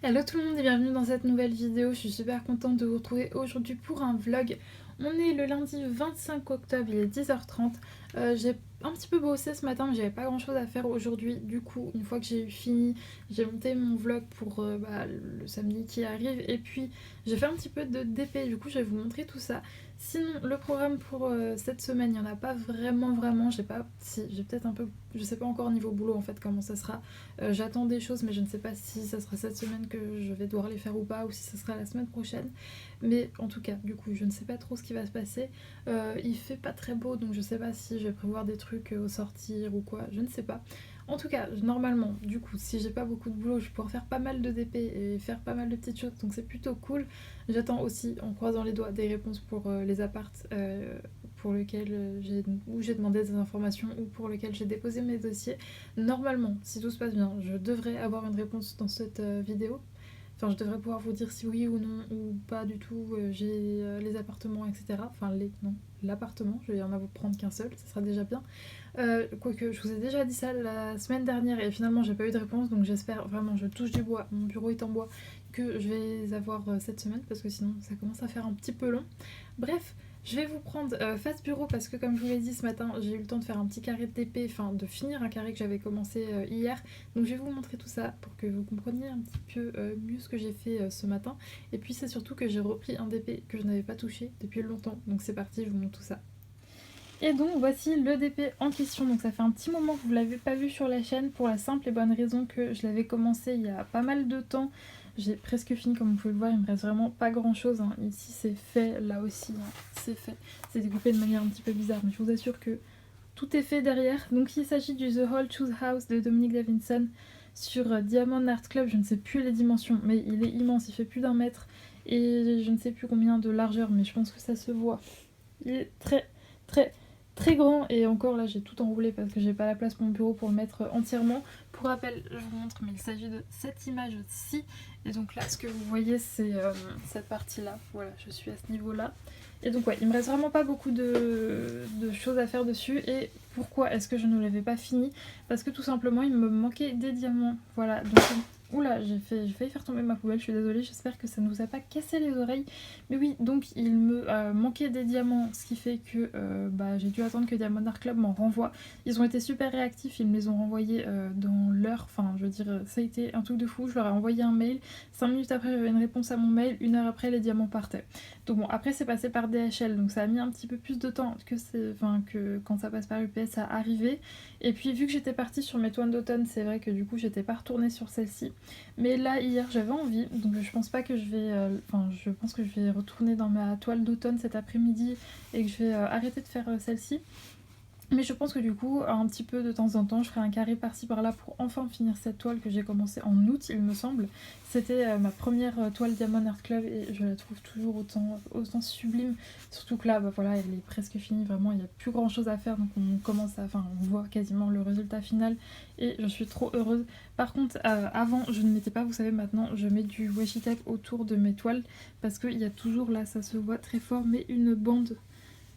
Hello tout le monde et bienvenue dans cette nouvelle vidéo, je suis super contente de vous retrouver aujourd'hui pour un vlog. On est le lundi 25 octobre, il est 10h30. J'ai un petit peu bossé ce matin mais j'avais pas grand chose à faire aujourd'hui. Du coup, une fois que j'ai eu fini, j'ai monté mon vlog pour le samedi qui arrive. Et puis j'ai fait un petit peu de DP, du coup je vais vous montrer tout ça. Sinon, le programme pour cette semaine, il n'y en a pas vraiment. J'ai pas, si, j'ai peut-être un peu, je sais pas encore niveau boulot en fait comment ça sera. J'attends des choses, mais je ne sais pas si ça sera cette semaine que je vais devoir les faire ou pas, ou si ça sera la semaine prochaine. Mais en tout cas, du coup, je ne sais pas trop ce qui va se passer. Il fait pas très beau, donc je sais pas si je vais prévoir des trucs au sortir ou quoi, je ne sais pas. En tout cas, normalement, du coup, si j'ai pas beaucoup de boulot, je vais pouvoir faire pas mal de DP et faire pas mal de petites choses, donc c'est plutôt cool. J'attends aussi, en croisant les doigts, des réponses pour les apparts pour lesquels j'ai demandé des informations ou pour lesquels j'ai déposé mes dossiers. Normalement, si tout se passe bien, je devrais avoir une réponse dans cette vidéo. Enfin, je devrais pouvoir vous dire si oui ou non, ou pas du tout, j'ai les appartements, etc. Enfin, non, l'appartement, je vais en avoir prendre qu'un seul, ça sera déjà bien. Quoique, je vous ai déjà dit ça la semaine dernière et finalement j'ai pas eu de réponse, donc j'espère vraiment, je touche du bois, mon bureau est en bois, que je vais les avoir cette semaine parce que sinon ça commence à faire un petit peu long. Bref, je vais vous prendre face bureau parce que comme je vous l'ai dit ce matin, j'ai eu le temps de faire un petit carré de TP, enfin de finir un carré que j'avais commencé hier. Donc je vais vous montrer tout ça pour que vous compreniez un petit peu mieux ce que j'ai fait ce matin. Et puis c'est surtout que j'ai repris un DP que je n'avais pas touché depuis longtemps. Donc c'est parti, je vous montre tout ça. Et donc voici le DP en question, donc ça fait un petit moment que vous ne l'avez pas vu sur la chaîne pour la simple et bonne raison que je l'avais commencé il y a pas mal de temps. J'ai presque fini comme vous pouvez le voir, il me reste vraiment pas grand chose, hein. Ici c'est fait, là aussi c'est fait. C'est découpé de manière un petit peu bizarre mais je vous assure que tout est fait derrière. Donc il s'agit du The Whole Choose House de Dominique Davidson sur Diamond Art Club, je ne sais plus les dimensions mais il est immense, il fait plus d'1 mètre et je ne sais plus combien de largeur mais je pense que ça se voit. Il est très très grand et encore là j'ai tout enroulé parce que j'ai pas la place pour mon bureau pour le mettre entièrement. Pour rappel, je vous montre, mais il s'agit de cette image-ci. Et donc là, ce que vous voyez, c'est cette partie-là. Voilà, je suis à ce niveau-là. Et donc ouais, il me reste vraiment pas beaucoup de choses à faire dessus. Et pourquoi est-ce que je ne l'avais pas fini? Parce que tout simplement, il me manquait des diamants. Voilà, donc... Oula, j'ai failli faire tomber ma poubelle, je suis désolée, j'espère que ça ne vous a pas cassé les oreilles. Mais oui, donc il me manquait des diamants, ce qui fait que j'ai dû attendre que Diamond Art Club m'en renvoie. Ils ont été super réactifs, ils me les ont renvoyés dans l'heure, enfin je veux dire, ça a été un truc de fou. Je leur ai envoyé un mail, 5 minutes après j'avais une réponse à mon mail, 1 heure après les diamants partaient. Donc bon, après c'est passé par DHL, donc ça a mis un petit peu plus de temps que quand ça passe par UPS à arriver. Et puis vu que j'étais partie sur mes toiles d'automne, c'est vrai que du coup j'étais pas retournée sur celle-ci. Mais là hier j'avais envie, donc je pense pas que je vais, je pense que je vais retourner dans ma toile d'automne cet après-midi et que je vais arrêter de faire celle-ci. Mais je pense que du coup, un petit peu de temps en temps, je ferai un carré par-ci par-là pour enfin finir cette toile que j'ai commencée en août, il me semble. C'était ma première toile Diamond Art Club et je la trouve toujours autant sublime. Surtout que là, voilà, elle est presque finie, vraiment, il n'y a plus grand-chose à faire. Donc on voit quasiment le résultat final et je suis trop heureuse. Par contre, avant, je ne mettais pas, vous savez, maintenant, je mets du washi tape autour de mes toiles parce qu'il y a toujours, là, ça se voit très fort, mais une bande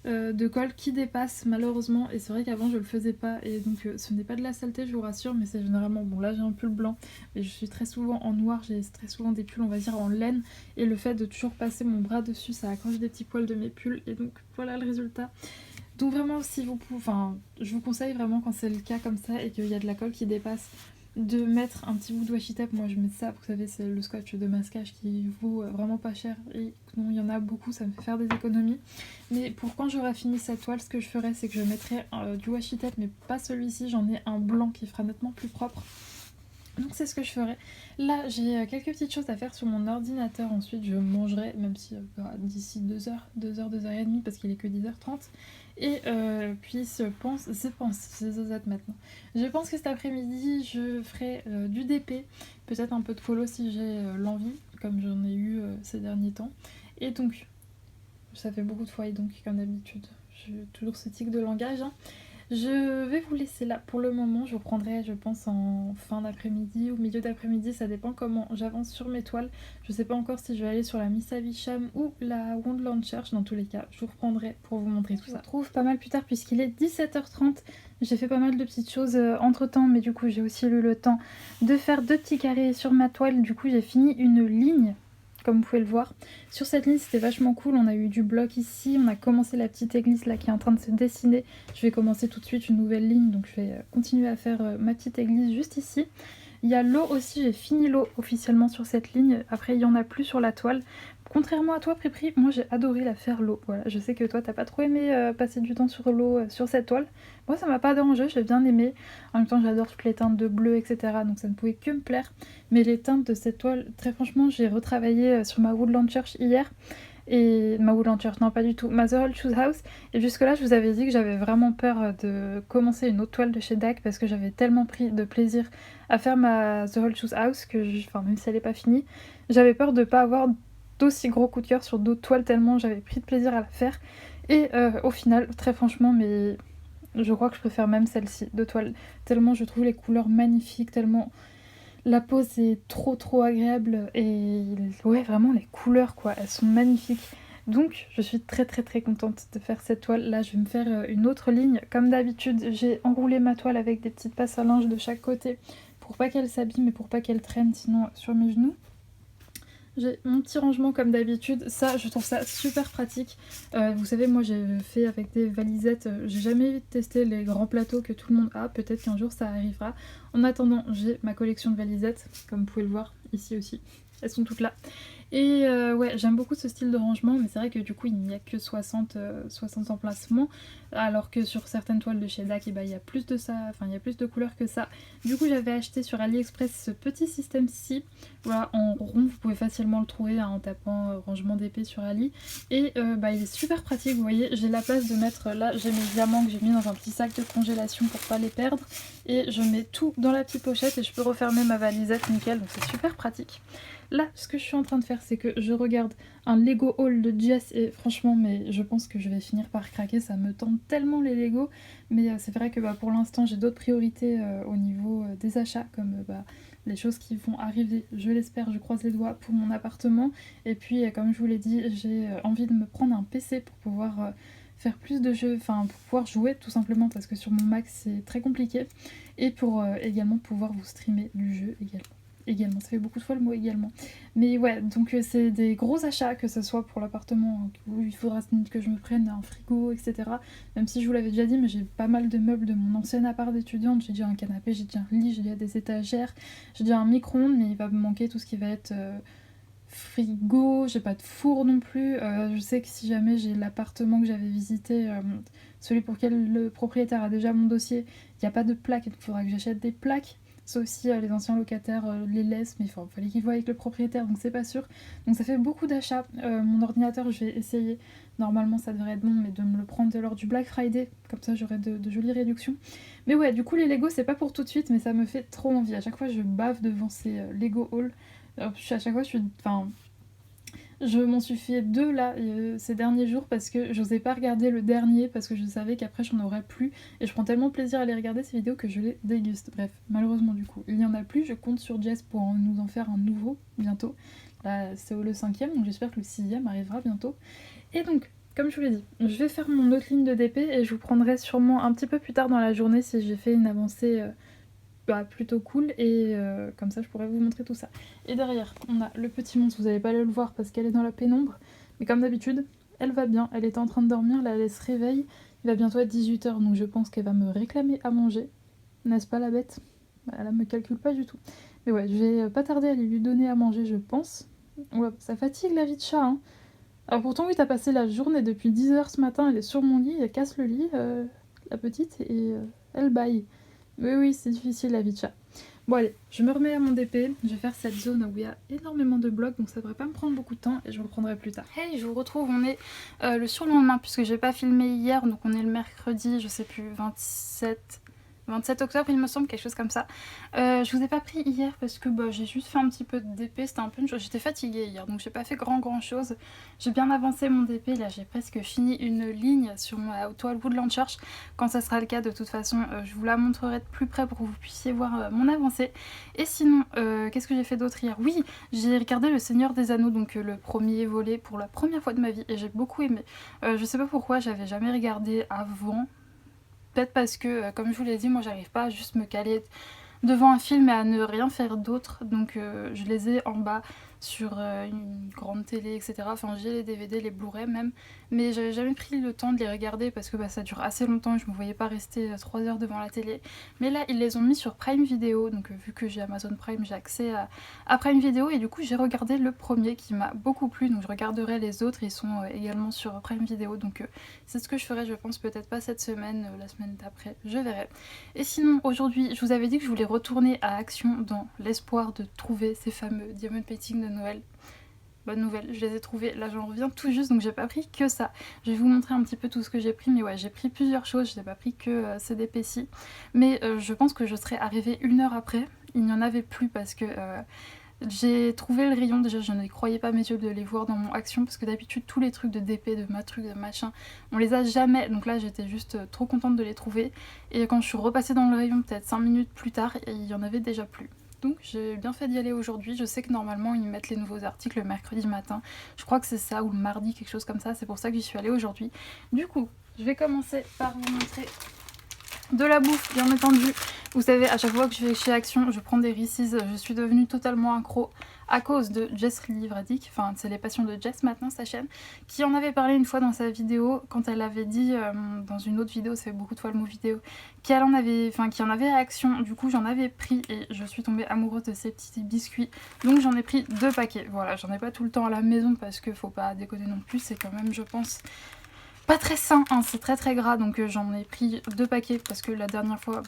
de colle qui dépasse malheureusement, et c'est vrai qu'avant je le faisais pas et donc ce n'est pas de la saleté, je vous rassure, mais c'est généralement, bon là j'ai un pull blanc mais je suis très souvent en noir, j'ai très souvent des pulls on va dire en laine et le fait de toujours passer mon bras dessus ça accroche des petits poils de mes pulls et donc voilà le résultat. Donc vraiment si vous pouvez, je vous conseille vraiment quand c'est le cas comme ça et qu'il y a de la colle qui dépasse de mettre un petit bout de washi tape. Moi je mets ça, vous savez c'est le scotch de masquage qui vaut vraiment pas cher et non il y en a beaucoup, ça me fait faire des économies. Mais pour quand j'aurai fini cette toile, ce que je ferai c'est que je mettrai du washi tape mais pas celui-ci, j'en ai un blanc qui fera nettement plus propre. Donc c'est ce que je ferai. Là j'ai quelques petites choses à faire sur mon ordinateur, ensuite je mangerai, même si d'ici 2h et demie parce qu'il est que 10h30. Et puis c'est maintenant. Je pense que cet après-midi je ferai du DP, peut-être un peu de colo si j'ai l'envie, comme j'en ai eu ces derniers temps. Et donc, ça fait beaucoup de fois et donc comme d'habitude, j'ai toujours ce tic de langage, hein. Je vais vous laisser là pour le moment, je vous reprendrai je pense en fin d'après-midi ou milieu d'après-midi, ça dépend comment j'avance sur mes toiles. Je sais pas encore si je vais aller sur la Miss Havisham ou la Wonderland Church, dans tous les cas je vous reprendrai pour vous montrer tout ça. Je vous retrouve pas mal plus tard puisqu'il est 17h30, j'ai fait pas mal de petites choses entre temps, mais du coup j'ai aussi eu le temps de faire 2 petits carrés sur ma toile, du coup j'ai fini une ligne. Comme vous pouvez le voir. Sur cette ligne c'était vachement cool, on a eu du bloc ici, on a commencé la petite église là qui est en train de se dessiner. Je vais commencer tout de suite une nouvelle ligne, donc je vais continuer à faire ma petite église juste ici. Il y a l'eau aussi, j'ai fini l'eau officiellement sur cette ligne, après il n'y en a plus sur la toile. Contrairement à toi Pripri, moi j'ai adoré la faire l'eau, voilà, je sais que toi t'as pas trop aimé passer du temps sur l'eau sur cette toile. Moi ça m'a pas dérangé, je l'ai bien aimé, en même temps j'adore toutes les teintes de bleu etc, donc ça ne pouvait que me plaire. Mais les teintes de cette toile, très franchement j'ai retravaillé sur ma Woodland Church hier, et ma Woodland Church, non pas du tout, ma The Old Shoes House, et jusque là je vous avais dit que j'avais vraiment peur de commencer une autre toile de chez DAC parce que j'avais tellement pris de plaisir à faire ma The Old Shoes House que, enfin même si elle n'est pas finie, j'avais peur de pas avoir d'aussi gros coup de cœur sur d'autres toiles tellement j'avais pris de plaisir à la faire. Et au final, très franchement, mais je crois que je préfère même celle-ci de toile, tellement je trouve les couleurs magnifiques, tellement la pose est trop agréable et ouais vraiment les couleurs quoi, elles sont magnifiques. Donc je suis très contente de faire cette toile. Là je vais me faire une autre ligne. Comme d'habitude j'ai enroulé ma toile avec des petites passes à linge de chaque côté pour pas qu'elle s'abîme et pour pas qu'elle traîne sinon sur mes genoux. J'ai mon petit rangement comme d'habitude, ça je trouve ça super pratique. Vous savez moi j'ai fait avec des valisettes, j'ai jamais testé les grands plateaux que tout le monde a, peut-être qu'un jour ça arrivera. En attendant j'ai ma collection de valisettes, comme vous pouvez le voir ici aussi, elles sont toutes là. Et ouais j'aime beaucoup ce style de rangement, mais c'est vrai que du coup il n'y a que 60 emplacements, alors que sur certaines toiles de chez DAC il y a plus de ça, enfin il y a plus de couleurs que ça. Du coup j'avais acheté sur AliExpress ce petit système-ci, voilà en rond, vous pouvez facilement le trouver en tapant rangement d'épée sur Ali. Et il est super pratique, vous voyez, j'ai la place de mettre, là j'ai mes diamants que j'ai mis dans un petit sac de congélation pour pas les perdre. Et je mets tout dans la petite pochette et je peux refermer ma valisette nickel, donc c'est super pratique. Là, ce que je suis en train de faire, c'est que je regarde un Lego haul de Jess et franchement, mais je pense que je vais finir par craquer, ça me tente tellement les Lego. Mais c'est vrai que pour l'instant, j'ai d'autres priorités au niveau des achats, comme les choses qui vont arriver, je l'espère, je croise les doigts pour mon appartement. Et puis, comme je vous l'ai dit, j'ai envie de me prendre un PC pour pouvoir faire plus de jeux, enfin pour pouvoir jouer tout simplement parce que sur mon Mac c'est très compliqué. Et pour également pouvoir vous streamer du jeu également, ça fait beaucoup de fois le mot également. Mais ouais, donc c'est des gros achats, que ce soit pour l'appartement où il faudra que je me prenne un frigo, etc. Même si je vous l'avais déjà dit, mais j'ai pas mal de meubles de mon ancien appart d'étudiante. J'ai déjà un canapé, j'ai déjà un lit, j'ai déjà des étagères, j'ai déjà un micro-ondes, mais il va me manquer tout ce qui va être frigo, j'ai pas de four non plus. Je sais que si jamais j'ai l'appartement que j'avais visité, celui pour lequel le propriétaire a déjà mon dossier, il n'y a pas de plaques, donc il faudra que j'achète des plaques. Sauf si les anciens locataires les laissent, mais il fallait qu'ils voient avec le propriétaire, donc c'est pas sûr. Donc ça fait beaucoup d'achats. Mon ordinateur, je vais essayer, normalement ça devrait être bon, mais de me le prendre lors du Black Friday, comme ça j'aurai de jolies réductions. Mais ouais, du coup les Lego c'est pas pour tout de suite, mais ça me fait trop envie. À chaque fois je bave devant ces Lego haul. À chaque fois je m'en suis fait 2 là ces derniers jours parce que j'osais pas regarder le dernier parce que je savais qu'après j'en aurais plus et je prends tellement plaisir à les regarder ces vidéos que je les déguste. Bref, malheureusement du coup il n'y en a plus, je compte sur Jess pour nous en faire un nouveau bientôt. Là c'est le 5ème, donc j'espère que le 6ème arrivera bientôt. Et donc comme je vous l'ai dit, je vais faire mon autre ligne de DP et je vous prendrai sûrement un petit peu plus tard dans la journée si j'ai fait une avancée plutôt cool et comme ça je pourrais vous montrer tout ça. Et derrière on a le petit monstre, vous n'allez pas le voir parce qu'elle est dans la pénombre, mais comme d'habitude elle va bien, elle était en train de dormir, là elle se réveille, il va bientôt être 18h donc je pense qu'elle va me réclamer à manger, n'est-ce pas la bête? Elle me calcule pas du tout. Mais ouais, je vais pas tarder à lui donner à manger je pense. Ouais, ça fatigue la vie de chat hein. Alors pourtant oui t'as passé la journée depuis 10h ce matin, elle est sur mon lit, elle casse le lit, la petite, et elle baille. Oui, c'est difficile la vie de chat. Bon allez, je me remets à mon DP, je vais faire cette zone où il y a énormément de blocs, donc ça devrait pas me prendre beaucoup de temps et je vous reprendrai plus tard. Hey, je vous retrouve, on est le surlendemain puisque j'ai pas filmé hier, donc on est le mercredi, je sais plus, 27... 27 octobre il me semble, quelque chose comme ça. Je vous ai pas pris hier parce que j'ai juste fait un petit peu de DP, c'était un peu une chose, j'étais fatiguée hier donc j'ai pas fait grand chose. J'ai bien avancé mon DP, là j'ai presque fini une ligne sur ma toile Woodland Church. Quand ça sera le cas de toute façon je vous la montrerai de plus près pour que vous puissiez voir mon avancée. Et sinon qu'est-ce que j'ai fait d'autre hier? Oui, j'ai regardé Le Seigneur des Anneaux, donc le premier volet pour la première fois de ma vie et j'ai beaucoup aimé. Je sais pas pourquoi j'avais jamais regardé avant. Peut-être parce que, comme je vous l'ai dit, moi j'arrive pas à juste me caler devant un film et à ne rien faire d'autre. Donc je les ai en bas sur une grande télé, etc. Enfin j'ai les DVD, les Blu-ray même. Mais j'avais jamais pris le temps de les regarder parce que ça dure assez longtemps et je me voyais pas rester 3 heures devant la télé. Mais là ils les ont mis sur Prime Video. Donc vu que j'ai Amazon Prime, j'ai accès à Prime Video. Et du coup j'ai regardé le premier qui m'a beaucoup plu. Donc je regarderai les autres, ils sont également sur Prime Video. Donc c'est ce que je ferai, je pense, peut-être pas cette semaine, la semaine d'après, je verrai. Et sinon aujourd'hui je vous avais dit que je voulais retourner à Action dans l'espoir de trouver ces fameux diamond painting de Noël. Bonne nouvelle, je les ai trouvés, là j'en reviens tout juste donc j'ai pas pris que ça. Je vais vous montrer un petit peu tout ce que j'ai pris, mais ouais j'ai pris plusieurs choses, je n'ai pas pris que CDPC. Mais je pense que je serais arrivée 1 heure après, il n'y en avait plus parce que j'ai trouvé le rayon, déjà je ne croyais pas mes yeux de les voir dans mon Action parce que d'habitude tous les trucs de DP, de trucs de machin, on les a jamais, donc là j'étais juste trop contente de les trouver. Et quand je suis repassée dans le rayon peut-être 5 minutes plus tard, il y en avait déjà plus. Donc j'ai bien fait d'y aller aujourd'hui, je sais que normalement ils mettent les nouveaux articles le mercredi matin, je crois que c'est ça, ou le mardi, quelque chose comme ça, c'est pour ça que j'y suis allée aujourd'hui. Du coup, je vais commencer par vous montrer de la bouffe, bien entendu. Vous savez, à chaque fois que je vais chez Action, je prends des Reese's, je suis devenue totalement accro à cause de Jess Livradik, enfin c'est les passions de Jess maintenant, sa chaîne, qui en avait parlé une fois dans sa vidéo, quand elle avait dit, dans une autre vidéo, ça fait beaucoup de fois le mot vidéo, qu'il en avait à Action, du coup j'en avais pris et je suis tombée amoureuse de ces petits biscuits, donc j'en ai pris 2 paquets, voilà, j'en ai pas tout le temps à la maison parce que faut pas déconner non plus, c'est quand même, je pense, pas très sain, hein, c'est très gras, donc j'en ai pris 2 paquets parce que la dernière fois,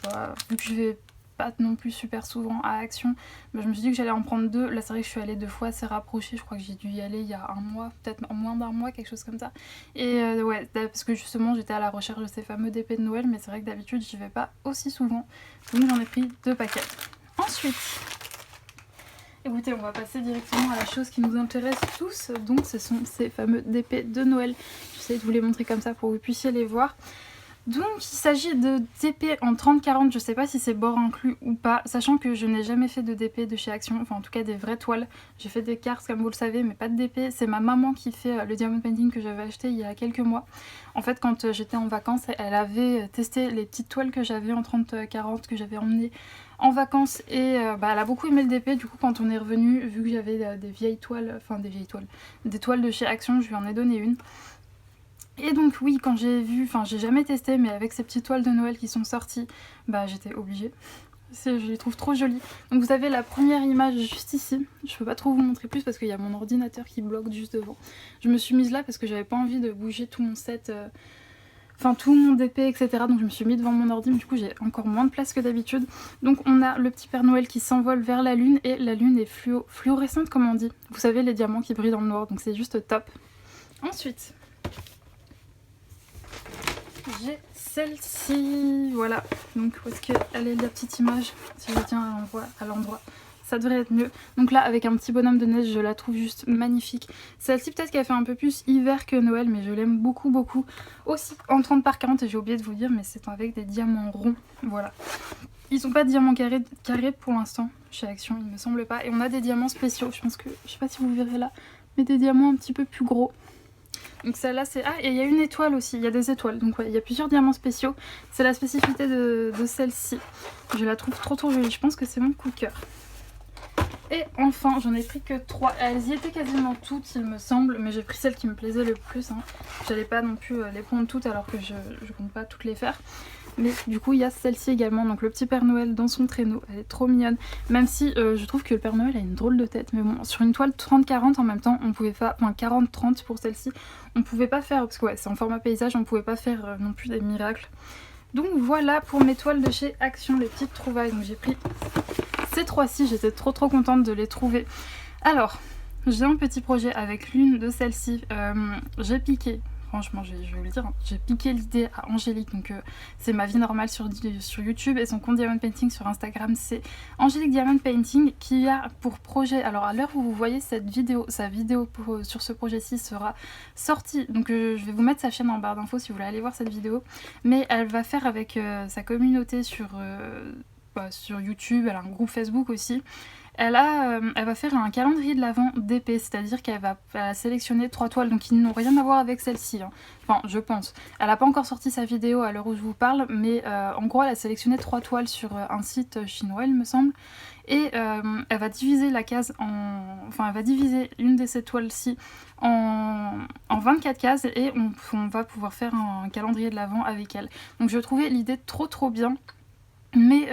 vu que je vais pas non plus super souvent à Action, je me suis dit que j'allais en prendre 2. Là c'est vrai que je suis allée 2 fois, c'est rapproché, je crois que j'ai dû y aller il y a un mois, peut-être moins d'un mois, quelque chose comme ça. Et ouais, parce que justement j'étais à la recherche de ces fameux DP de Noël, mais c'est vrai que d'habitude j'y vais pas aussi souvent, donc j'en ai pris 2 paquets. Ensuite, écoutez, on va passer directement à la chose qui nous intéresse tous, donc ce sont ces fameux DP de Noël. J'essaie de vous les montrer comme ça pour que vous puissiez les voir. Donc il s'agit de DP en 30-40, je sais pas si c'est bord inclus ou pas, sachant que je n'ai jamais fait de DP de chez Action, enfin en tout cas des vraies toiles. J'ai fait des cartes comme vous le savez, mais pas de DP. C'est ma maman qui fait le diamond painting que j'avais acheté il y a quelques mois. En fait quand j'étais en vacances, elle avait testé les petites toiles que j'avais en 30-40 que j'avais emmenées en vacances et elle a beaucoup aimé le DP. Du coup quand on est revenu, vu que j'avais des vieilles toiles, des toiles de chez Action, je lui en ai donné une. Et donc oui, quand j'ai vu, enfin j'ai jamais testé, mais avec ces petites toiles de Noël qui sont sorties, j'étais obligée. Je les trouve trop jolies. Donc vous avez la première image juste ici. Je peux pas trop vous montrer plus parce qu'il y a mon ordinateur qui bloque juste devant. Je me suis mise là parce que j'avais pas envie de bouger tout mon set, tout mon DP, etc. Donc je me suis mise devant mon ordi, mais du coup j'ai encore moins de place que d'habitude. Donc on a le petit Père Noël qui s'envole vers la lune et la lune est fluorescente comme on dit. Vous savez, les diamants qui brillent dans le noir, donc c'est juste top. Ensuite, j'ai celle-ci, voilà, donc où est-ce qu'elle est la petite image? Si je tiens à l'endroit, ça devrait être mieux. Donc là avec un petit bonhomme de neige, je la trouve juste magnifique. Celle-ci peut-être qu'elle fait un peu plus hiver que Noël, mais je l'aime beaucoup. Aussi en 30x40, et j'ai oublié de vous dire, mais c'est avec des diamants ronds, voilà. Ils sont pas de diamants carrés pour l'instant chez Action, il me semble pas. Et on a des diamants spéciaux, je pense que, je sais pas si vous verrez là, mais des diamants un petit peu plus gros. Donc celle-là c'est... Ah, et il y a une étoile aussi, il y a des étoiles. Donc ouais, il y a plusieurs diamants spéciaux. C'est la spécificité de celle-ci. Je la trouve trop jolie, je pense que c'est mon coup de cœur. Et enfin, j'en ai pris que 3. Elles y étaient quasiment toutes, il me semble, mais j'ai pris celle qui me plaisait le plus. J'allais pas non plus les prendre toutes alors que je compte pas toutes les faire. Mais du coup il y a celle-ci également, donc le petit Père Noël dans son traîneau, elle est trop mignonne. Même si je trouve que le Père Noël a une drôle de tête, mais bon, sur une toile 30-40 en même temps, on pouvait pas, enfin 40-30 pour celle-ci, on pouvait pas faire, parce que ouais c'est en format paysage, on pouvait pas faire non plus des miracles. Donc voilà pour mes toiles de chez Action, les petites trouvailles. Donc j'ai pris ces 3-ci, j'étais trop contente de les trouver. Alors, j'ai un petit projet avec l'une de celles-ci, j'ai piqué. franchement je vais vous le dire, hein, j'ai piqué l'idée à Angélique, donc c'est ma vie normale sur YouTube, et son compte Diamond Painting sur Instagram c'est Angélique Diamond Painting, qui a pour projet, alors à l'heure où vous voyez cette vidéo, sa vidéo sur ce projet-ci sera sortie, donc je vais vous mettre sa chaîne en barre d'infos si vous voulez aller voir cette vidéo, mais elle va faire avec sa communauté sur YouTube, elle a un groupe Facebook aussi. Elle va faire un calendrier de l'Avent d'épée, c'est-à-dire qu'elle va sélectionner 3 toiles, donc qui n'ont rien à voir avec celle-ci. Hein. Enfin, je pense. Elle n'a pas encore sorti sa vidéo à l'heure où je vous parle, mais en gros, elle a sélectionné 3 toiles sur un site chinois, il me semble. Et elle va diviser la case Enfin, elle va diviser une de ces toiles-ci en 24 cases, et on va pouvoir faire un calendrier de l'Avent avec elle. Donc je trouvais l'idée trop bien, mais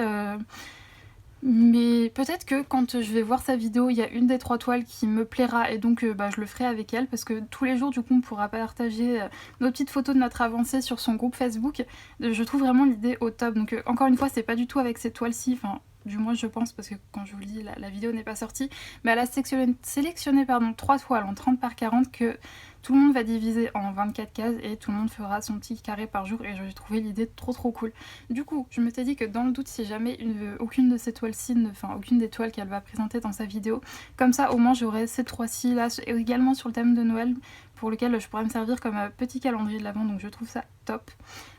peut-être que quand je vais voir sa vidéo, il y a une des 3 toiles qui me plaira, et donc je le ferai avec elle, parce que tous les jours du coup on pourra partager nos petites photos de notre avancée sur son groupe Facebook. Je trouve vraiment l'idée au top, donc encore une fois c'est pas du tout avec ces toiles-ci, enfin du moins je pense, parce que quand je vous le dis la vidéo n'est pas sortie, mais elle a sélectionné 3 toiles en 30 par 40 que tout le monde va diviser en 24 cases, et tout le monde fera son petit carré par jour, et j'ai trouvé l'idée trop cool. Du coup, je m'étais dit que dans le doute, si jamais aucune de ces toiles-ci, enfin aucune des toiles qu'elle va présenter dans sa vidéo, comme ça au moins j'aurai ces 3-ci là, et également sur le thème de Noël, pour lequel je pourrais me servir comme un petit calendrier de l'Avent, donc je trouve ça top.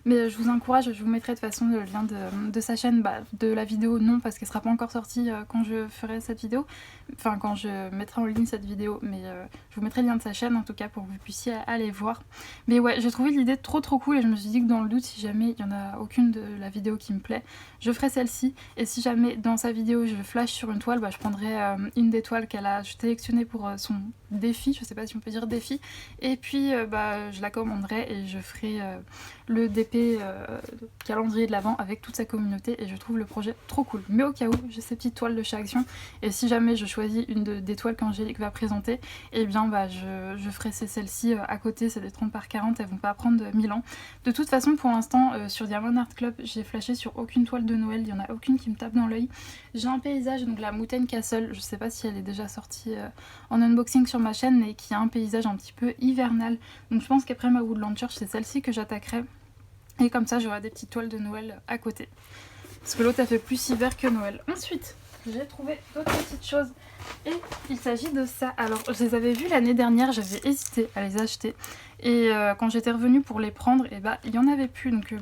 Mais je vous encourage, je vous mettrai de toute façon le lien de sa chaîne, de la vidéo non, parce qu'elle sera pas encore sortie quand je ferai cette vidéo, enfin quand je mettrai en ligne cette vidéo, mais je vous mettrai le lien de sa chaîne en tout cas pour que vous puissiez aller voir. Mais ouais, j'ai trouvé l'idée trop cool, et je me suis dit que dans le doute, si jamais il y en a aucune de la vidéo qui me plaît, je ferai celle-ci, et si jamais dans sa vidéo je flash sur une toile, je prendrai une des toiles qu'elle a sélectionnées pour son défi, je sais pas si on peut dire défi, et puis je la commanderai et je ferai le DP calendrier de l'Avent avec toute sa communauté, et je trouve le projet trop cool. Mais au cas où, j'ai ces petites toiles de chez Action, et si jamais je choisis une des toiles qu'Angélique va présenter, et bien je ferai celle-ci à côté, c'est des 30 par 40, elles vont pas prendre 1000 ans. De toute façon, pour l'instant, sur Diamond Art Club, j'ai flashé sur aucune toile de Noël, il y en a aucune qui me tape dans l'œil. J'ai un paysage, donc la Mountain Castle, je sais pas si elle est déjà sortie en unboxing sur ma chaîne, mais qui a un paysage un petit peu hivernal, donc je pense qu'après ma Woodland Church, c'est celle-ci que j'attaquerai, et comme ça j'aurai des petites toiles de Noël à côté, parce que l'autre a fait plus hiver que Noël. Ensuite, j'ai trouvé d'autres petites choses, et il s'agit de ça. Alors je les avais vues l'année dernière, j'avais hésité à les acheter, et quand j'étais revenue pour les prendre, et il y en avait plus, donc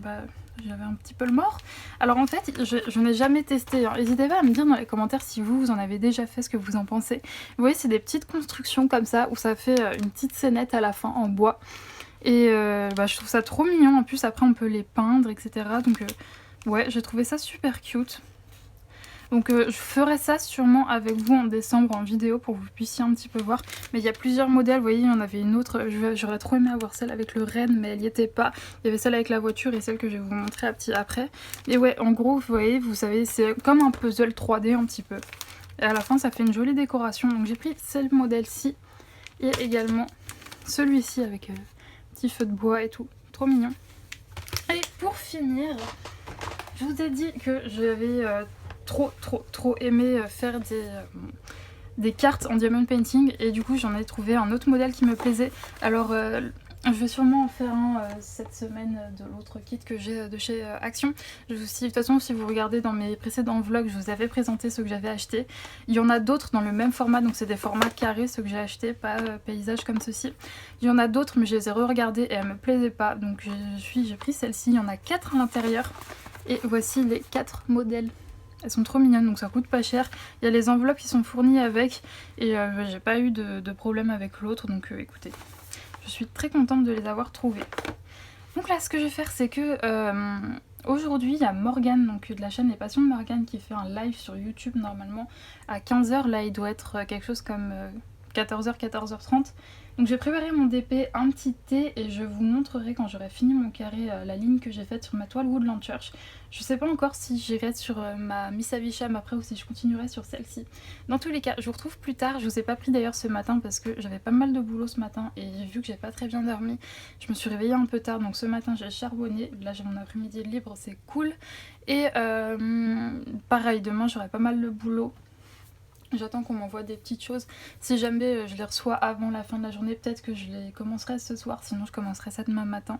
j'avais un petit peu le mort. Alors en fait, je n'ai jamais testé. N'hésitez pas à me dire dans les commentaires si vous en avez déjà fait, ce que vous en pensez. Vous voyez, c'est des petites constructions comme ça, où ça fait une petite scénette à la fin en bois. Et je trouve ça trop mignon. En plus, après, on peut les peindre, etc. Donc ouais, j'ai trouvé ça super cute. Donc je ferai ça sûrement avec vous en décembre en vidéo pour que vous puissiez un petit peu voir. Mais il y a plusieurs modèles, vous voyez, il y en avait une autre, j'aurais trop aimé avoir celle avec le renne, mais elle n'y était pas. Il y avait celle avec la voiture et celle que je vais vous montrer après. Et ouais, en gros, vous voyez, vous savez, c'est comme un puzzle 3D un petit peu. Et à la fin, ça fait une jolie décoration. Donc j'ai pris ce modèle-ci et également celui-ci avec petit feu de bois et tout. Trop mignon. Et pour finir, je vous ai dit que j'avais trop aimé faire des cartes en diamond painting, et du coup j'en ai trouvé un autre modèle qui me plaisait. Alors je vais sûrement en faire un cette semaine de l'autre kit que j'ai de chez Action. De toute façon, si vous regardez dans mes précédents vlogs, je vous avais présenté ceux que j'avais achetés. Il y en a d'autres dans le même format, donc c'est des formats carrés ceux que j'ai achetés, pas paysage comme ceci. Il y en a d'autres, mais je les ai re-regardés et elles me plaisaient pas, donc j'ai pris celle-ci. Il y en a 4 à l'intérieur, et voici les 4 modèles. Elles sont trop mignonnes, donc ça coûte pas cher. Il y a les enveloppes qui sont fournies avec, et j'ai pas eu de problème avec l'autre, donc écoutez, je suis très contente de les avoir trouvées. Donc là, ce que je vais faire, c'est que aujourd'hui, il y a Morgane, donc de la chaîne Les Passions de Morgane, qui fait un live sur YouTube normalement à 15 h. Là, il doit être quelque chose comme 14 h, 14 h 30. Donc j'ai préparé mon DP, un petit thé, et je vous montrerai quand j'aurai fini mon carré la ligne que j'ai faite sur ma toile Woodland Church. Je sais pas encore si j'irai sur ma Miss Havisham après, ou si je continuerai sur celle-ci. Dans tous les cas, je vous retrouve plus tard. Je vous ai pas pris d'ailleurs ce matin parce que j'avais pas mal de boulot ce matin, et vu que j'ai pas très bien dormi, je me suis réveillée un peu tard, donc ce matin j'ai charbonné. Là j'ai mon après-midi libre, c'est cool. Et pareil, demain j'aurai pas mal de boulot. J'attends qu'on m'envoie des petites choses. Si jamais je les reçois avant la fin de la journée, peut-être que je les commencerai ce soir, sinon je commencerai ça demain matin.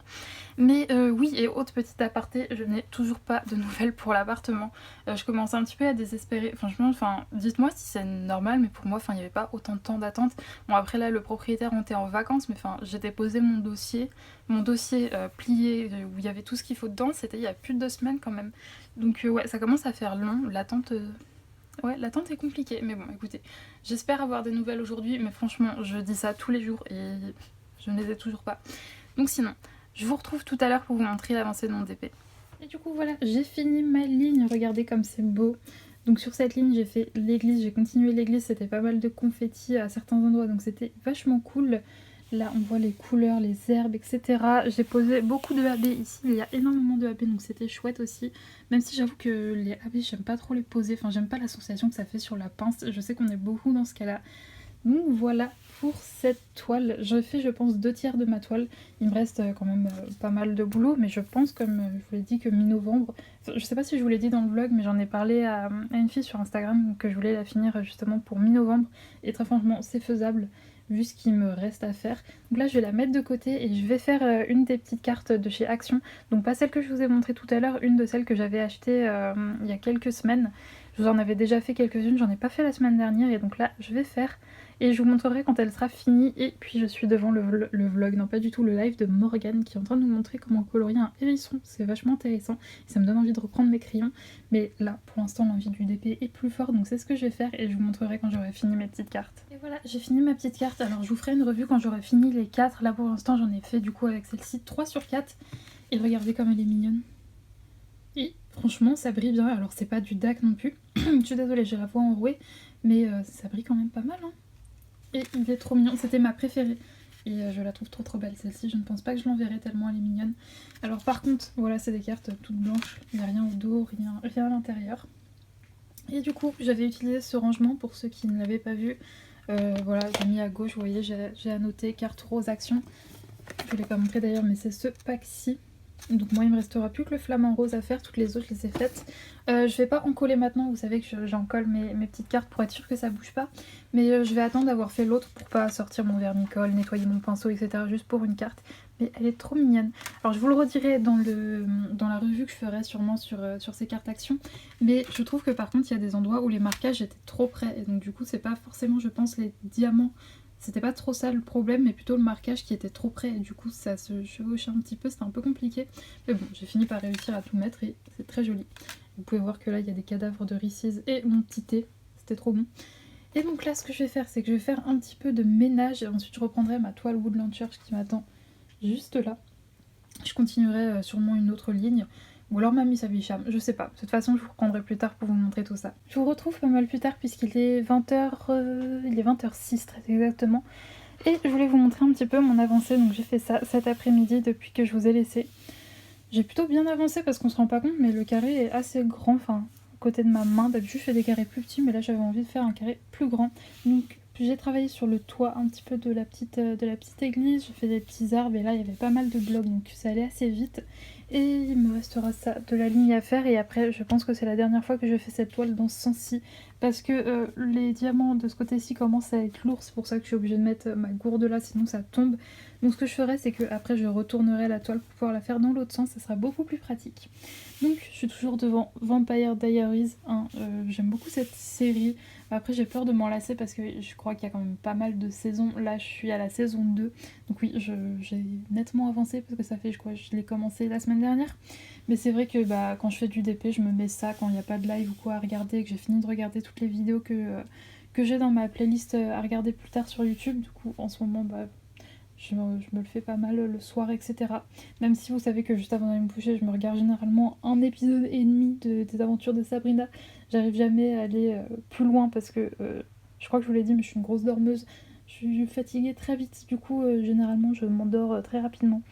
Mais oui, et autre petite aparté, je n'ai toujours pas de nouvelles pour l'appartement. Je commence un petit peu à désespérer. Franchement, dites-moi si c'est normal, mais pour moi, il n'y avait pas autant de temps d'attente. Bon, après là, le propriétaire était en vacances, mais j'ai déposé mon dossier plié, où il y avait tout ce qu'il faut dedans. C'était il y a plus de 2 semaines quand même. Donc ouais, ça commence à faire long. L'attente est compliquée, mais bon, écoutez, j'espère avoir des nouvelles aujourd'hui, mais franchement, je dis ça tous les jours et je ne les ai toujours pas. Donc sinon, je vous retrouve tout à l'heure pour vous montrer l'avancée de mon DP. Et du coup, voilà, j'ai fini ma ligne, regardez comme c'est beau. Donc sur cette ligne, j'ai fait l'église, j'ai continué l'église, c'était pas mal de confettis à certains endroits, donc c'était vachement cool. Là, on voit les couleurs, les herbes, etc. J'ai posé beaucoup de haies ici. Il y a énormément de haies, donc c'était chouette aussi. Même si j'avoue que les haies, j'aime pas trop les poser. Enfin, j'aime pas la sensation que ça fait sur la pince. Je sais qu'on est beaucoup dans ce cas-là. Donc voilà pour cette toile. J'ai fait, je pense, 2/3 de ma toile. Il me reste quand même pas mal de boulot. Mais je pense, comme je vous l'ai dit, que mi-novembre... Enfin, je sais pas si je vous l'ai dit dans le vlog, mais j'en ai parlé à une fille sur Instagram que je voulais la finir justement pour mi-novembre. Et très franchement, c'est faisable, vu ce qu'il me reste à faire. Donc là je vais la mettre de côté et je vais faire une des petites cartes de chez Action. Donc pas celle que je vous ai montrée tout à l'heure, une de celles que j'avais achetée il y a quelques semaines. Je vous en avais déjà fait quelques-unes, j'en ai pas fait la semaine dernière et donc là je vais faire et je vous montrerai quand elle sera finie. Et puis je suis devant le vlog, non pas du tout, le live de Morgane qui est en train de nous montrer comment colorier un hérisson. C'est vachement intéressant, ça me donne envie de reprendre mes crayons. Mais là pour l'instant l'envie du DP est plus fort, donc c'est ce que je vais faire et je vous montrerai quand j'aurai fini mes petites cartes. Et voilà, j'ai fini ma petite carte. Alors je vous ferai une revue quand j'aurai fini les 4. Là pour l'instant j'en ai fait du coup avec celle-ci 3 sur 4. Et regardez comme elle est mignonne. Et franchement ça brille bien. Alors c'est pas du DAC non plus. Je suis désolée, j'ai la voix enrouée, mais ça brille quand même pas mal, hein. Et il est trop mignon, c'était ma préférée. Et je la trouve trop belle celle-ci, je ne pense pas que je l'enverrai tellement elle est mignonne. Alors par contre, voilà, c'est des cartes toutes blanches, il n'y a rien au dos, rien à l'intérieur. Et du coup, j'avais utilisé ce rangement pour ceux qui ne l'avaient pas vu. Voilà, j'ai mis à gauche, vous voyez, j'ai annoté carte rose action. Je ne l'ai pas montré d'ailleurs, mais c'est ce pack-ci. Donc moi il me restera plus que le flamant rose à faire, toutes les autres je les ai faites. Je vais pas en coller maintenant, vous savez que j'en colle mes petites cartes pour être sûr que ça bouge pas. Mais je vais attendre d'avoir fait l'autre pour pas sortir mon vermicole, nettoyer mon pinceau, etc. juste pour une carte. Mais elle est trop mignonne. Alors je vous le redirai dans la revue que je ferai sûrement sur ces cartes actions. Mais je trouve que par contre il y a des endroits où les marquages étaient trop près. Et donc du coup c'est pas forcément je pense les diamants. C'était pas trop ça le problème, mais plutôt le marquage qui était trop près et du coup ça se chevauchait un petit peu, c'était un peu compliqué. Mais bon, j'ai fini par réussir à tout mettre et c'est très joli. Vous pouvez voir que là il y a des cadavres de Reese's et mon petit thé, c'était trop bon. Et donc là ce que je vais faire, c'est que je vais faire un petit peu de ménage et ensuite je reprendrai ma toile Woodland Church qui m'attend juste là. Je continuerai sûrement une autre ligne. Ou alors Mamie Savicham, je sais pas. De toute façon, je vous reprendrai plus tard pour vous montrer tout ça. Je vous retrouve pas mal plus tard puisqu'il est 20h, il est 20h06 très exactement. Et je voulais vous montrer un petit peu mon avancée. Donc j'ai fait ça cet après-midi depuis que je vous ai laissé. J'ai plutôt bien avancé parce qu'on se rend pas compte, mais le carré est assez grand. Enfin, à côté de ma main, d'habitude je fais des carrés plus petits, mais là j'avais envie de faire un carré plus grand. Donc j'ai travaillé sur le toit un petit peu de la petite église, j'ai fait des petits arbres et là il y avait pas mal de blocs donc ça allait assez vite. Et il me restera ça de la ligne à faire et après je pense que c'est la dernière fois que je fais cette toile dans ce sens-ci parce que les diamants de ce côté-ci commencent à être lourds, c'est pour ça que je suis obligée de mettre ma gourde là sinon ça tombe. Donc ce que je ferai c'est que après je retournerai la toile pour pouvoir la faire dans l'autre sens, ça sera beaucoup plus pratique. Donc je suis toujours devant Vampire Diaries 1, j'aime beaucoup cette série. Après j'ai peur de m'en lasser parce que je crois qu'il y a quand même pas mal de saisons. Là je suis à la saison 2. Donc oui j'ai nettement avancé parce que ça fait je l'ai commencé la semaine dernière. Mais c'est vrai que quand je fais du DP je me mets ça quand il n'y a pas de live ou quoi à regarder et que j'ai fini de regarder toutes les vidéos que j'ai dans ma playlist à regarder plus tard sur YouTube. Du coup en ce moment je me le fais pas mal le soir, etc. Même si vous savez que juste avant d'aller me coucher, je me regarde généralement un épisode et demi des aventures de Sabrina. J'arrive jamais à aller plus loin parce que je crois que je vous l'ai dit, mais je suis une grosse dormeuse. Je suis fatiguée très vite, du coup généralement je m'endors très rapidement.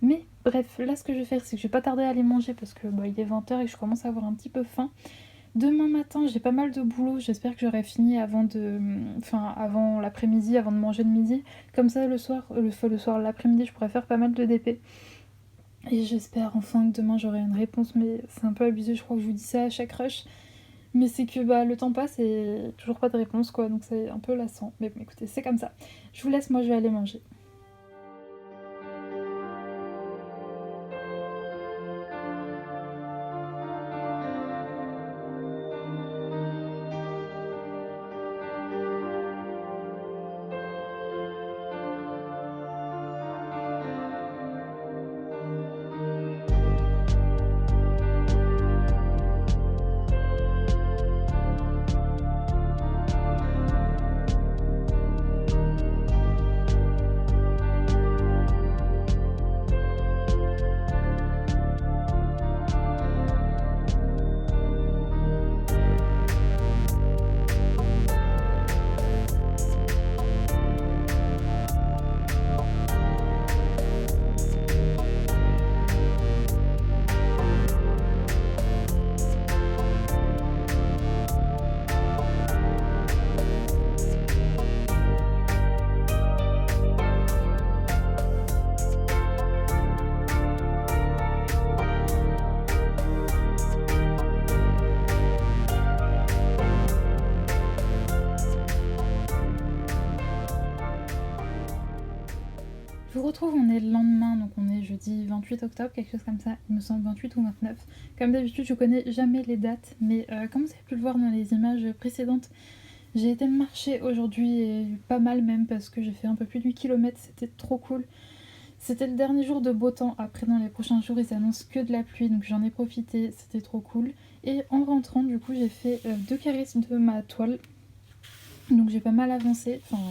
Mais bref, là ce que je vais faire, c'est que je vais pas tarder à aller manger parce que il est 20h et que je commence à avoir un petit peu faim. Demain matin, j'ai pas mal de boulot, j'espère que j'aurai fini avant l'après-midi, avant de manger le midi. Comme ça, le soir, l'après-midi, je pourrais faire pas mal de DP. Et j'espère enfin que demain j'aurai une réponse, mais c'est un peu abusé, je crois que je vous dis ça à chaque rush. Mais c'est que bah, le temps passe et toujours pas de réponse quoi, donc c'est un peu lassant. Mais bon, écoutez, c'est comme ça. Je vous laisse, moi je vais aller manger. Je vous retrouve, on est le lendemain, donc on est jeudi 28 octobre, quelque chose comme ça, il me semble 28 ou 29. Comme d'habitude, je connais jamais les dates, mais comme vous avez pu le voir dans les images précédentes, j'ai été marcher aujourd'hui, et pas mal même, parce que j'ai fait un peu plus de 8 km, c'était trop cool. C'était le dernier jour de beau temps, après dans les prochains jours ils annoncent que de la pluie, donc j'en ai profité, c'était trop cool. Et en rentrant, du coup, j'ai fait 2 caresses de ma toile, donc j'ai pas mal avancé, enfin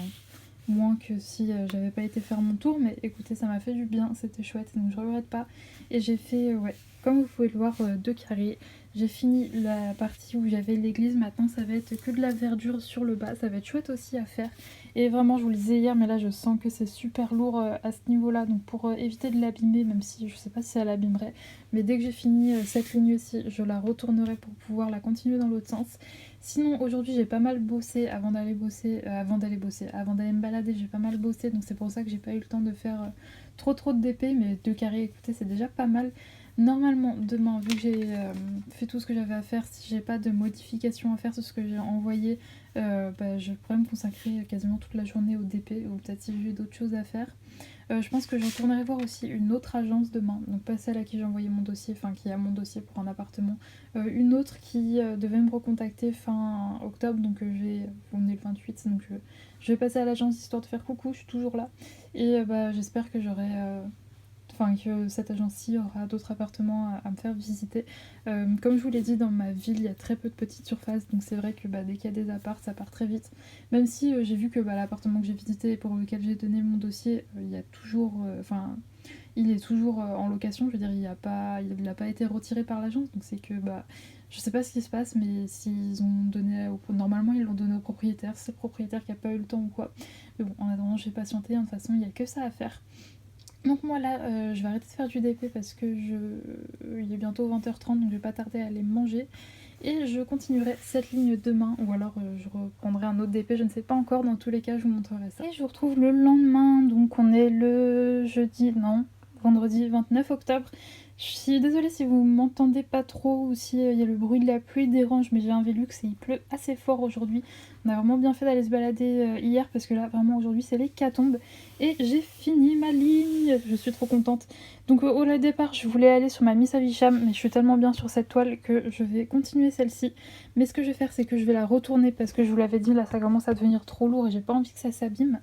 moins que si j'avais pas été faire mon tour, mais écoutez, ça m'a fait du bien, c'était chouette, donc je regrette pas. Et j'ai fait, ouais, comme vous pouvez le voir, 2 carrés. J'ai fini la partie où j'avais l'église, maintenant ça va être que de la verdure sur le bas, ça va être chouette aussi à faire. Et vraiment, je vous le disais hier, mais là je sens que c'est super lourd à ce niveau-là, donc pour éviter de l'abîmer, même si je sais pas si ça l'abîmerait, mais dès que j'ai fini cette ligne aussi, je la retournerai pour pouvoir la continuer dans l'autre sens. Sinon, aujourd'hui, j'ai pas mal bossé avant d'aller me balader, j'ai pas mal bossé, donc c'est pour ça que j'ai pas eu le temps de faire trop de DP, mais 2 carrés, écoutez, c'est déjà pas mal. Normalement, demain, vu que j'ai fait tout ce que j'avais à faire, si j'ai pas de modifications à faire sur ce que j'ai envoyé, je pourrais me consacrer quasiment toute la journée au DP, ou peut-être si j'ai d'autres choses à faire. Je pense que je retournerai voir aussi une autre agence demain, donc pas celle à qui j'ai envoyé mon dossier, enfin qui a mon dossier pour un appartement, une autre qui devait me recontacter fin octobre, donc on est le 28, donc je vais passer à l'agence histoire de faire coucou, je suis toujours là, et j'espère que que cette agence-ci aura d'autres appartements à me faire visiter. Comme je vous l'ai dit, dans ma ville, il y a très peu de petites surfaces, donc c'est vrai que dès qu'il y a des apparts, ça part très vite. Même si j'ai vu que l'appartement que j'ai visité et pour lequel j'ai donné mon dossier, il est toujours en location, je veux dire, il n'a pas été retiré par l'agence, donc c'est que je sais pas ce qui se passe, mais s'ils ont donné normalement ils l'ont donné au propriétaire, c'est le propriétaire qui a pas eu le temps ou quoi. Mais bon, en attendant, j'ai patienté, de toute façon, il n'y a que ça à faire. Donc moi là, je vais arrêter de faire du DP parce que il est bientôt 20h30, donc je vais pas tarder à aller manger. Et je continuerai cette ligne demain, ou alors je reprendrai un autre DP, je ne sais pas encore, dans tous les cas je vous montrerai ça. Et je vous retrouve le lendemain, donc on est le vendredi 29 octobre. Je suis désolée si vous m'entendez pas trop ou si y a le bruit de la pluie dérange, mais j'ai un Velux et il pleut assez fort aujourd'hui. On a vraiment bien fait d'aller se balader hier parce que là vraiment aujourd'hui c'est l'hécatombe. Et j'ai fini ma ligne, je suis trop contente. Donc au départ je voulais aller sur ma Miss Havisham, mais je suis tellement bien sur cette toile que je vais continuer celle-ci. Mais ce que je vais faire c'est que je vais la retourner parce que je vous l'avais dit, là ça commence à devenir trop lourd et j'ai pas envie que ça s'abîme.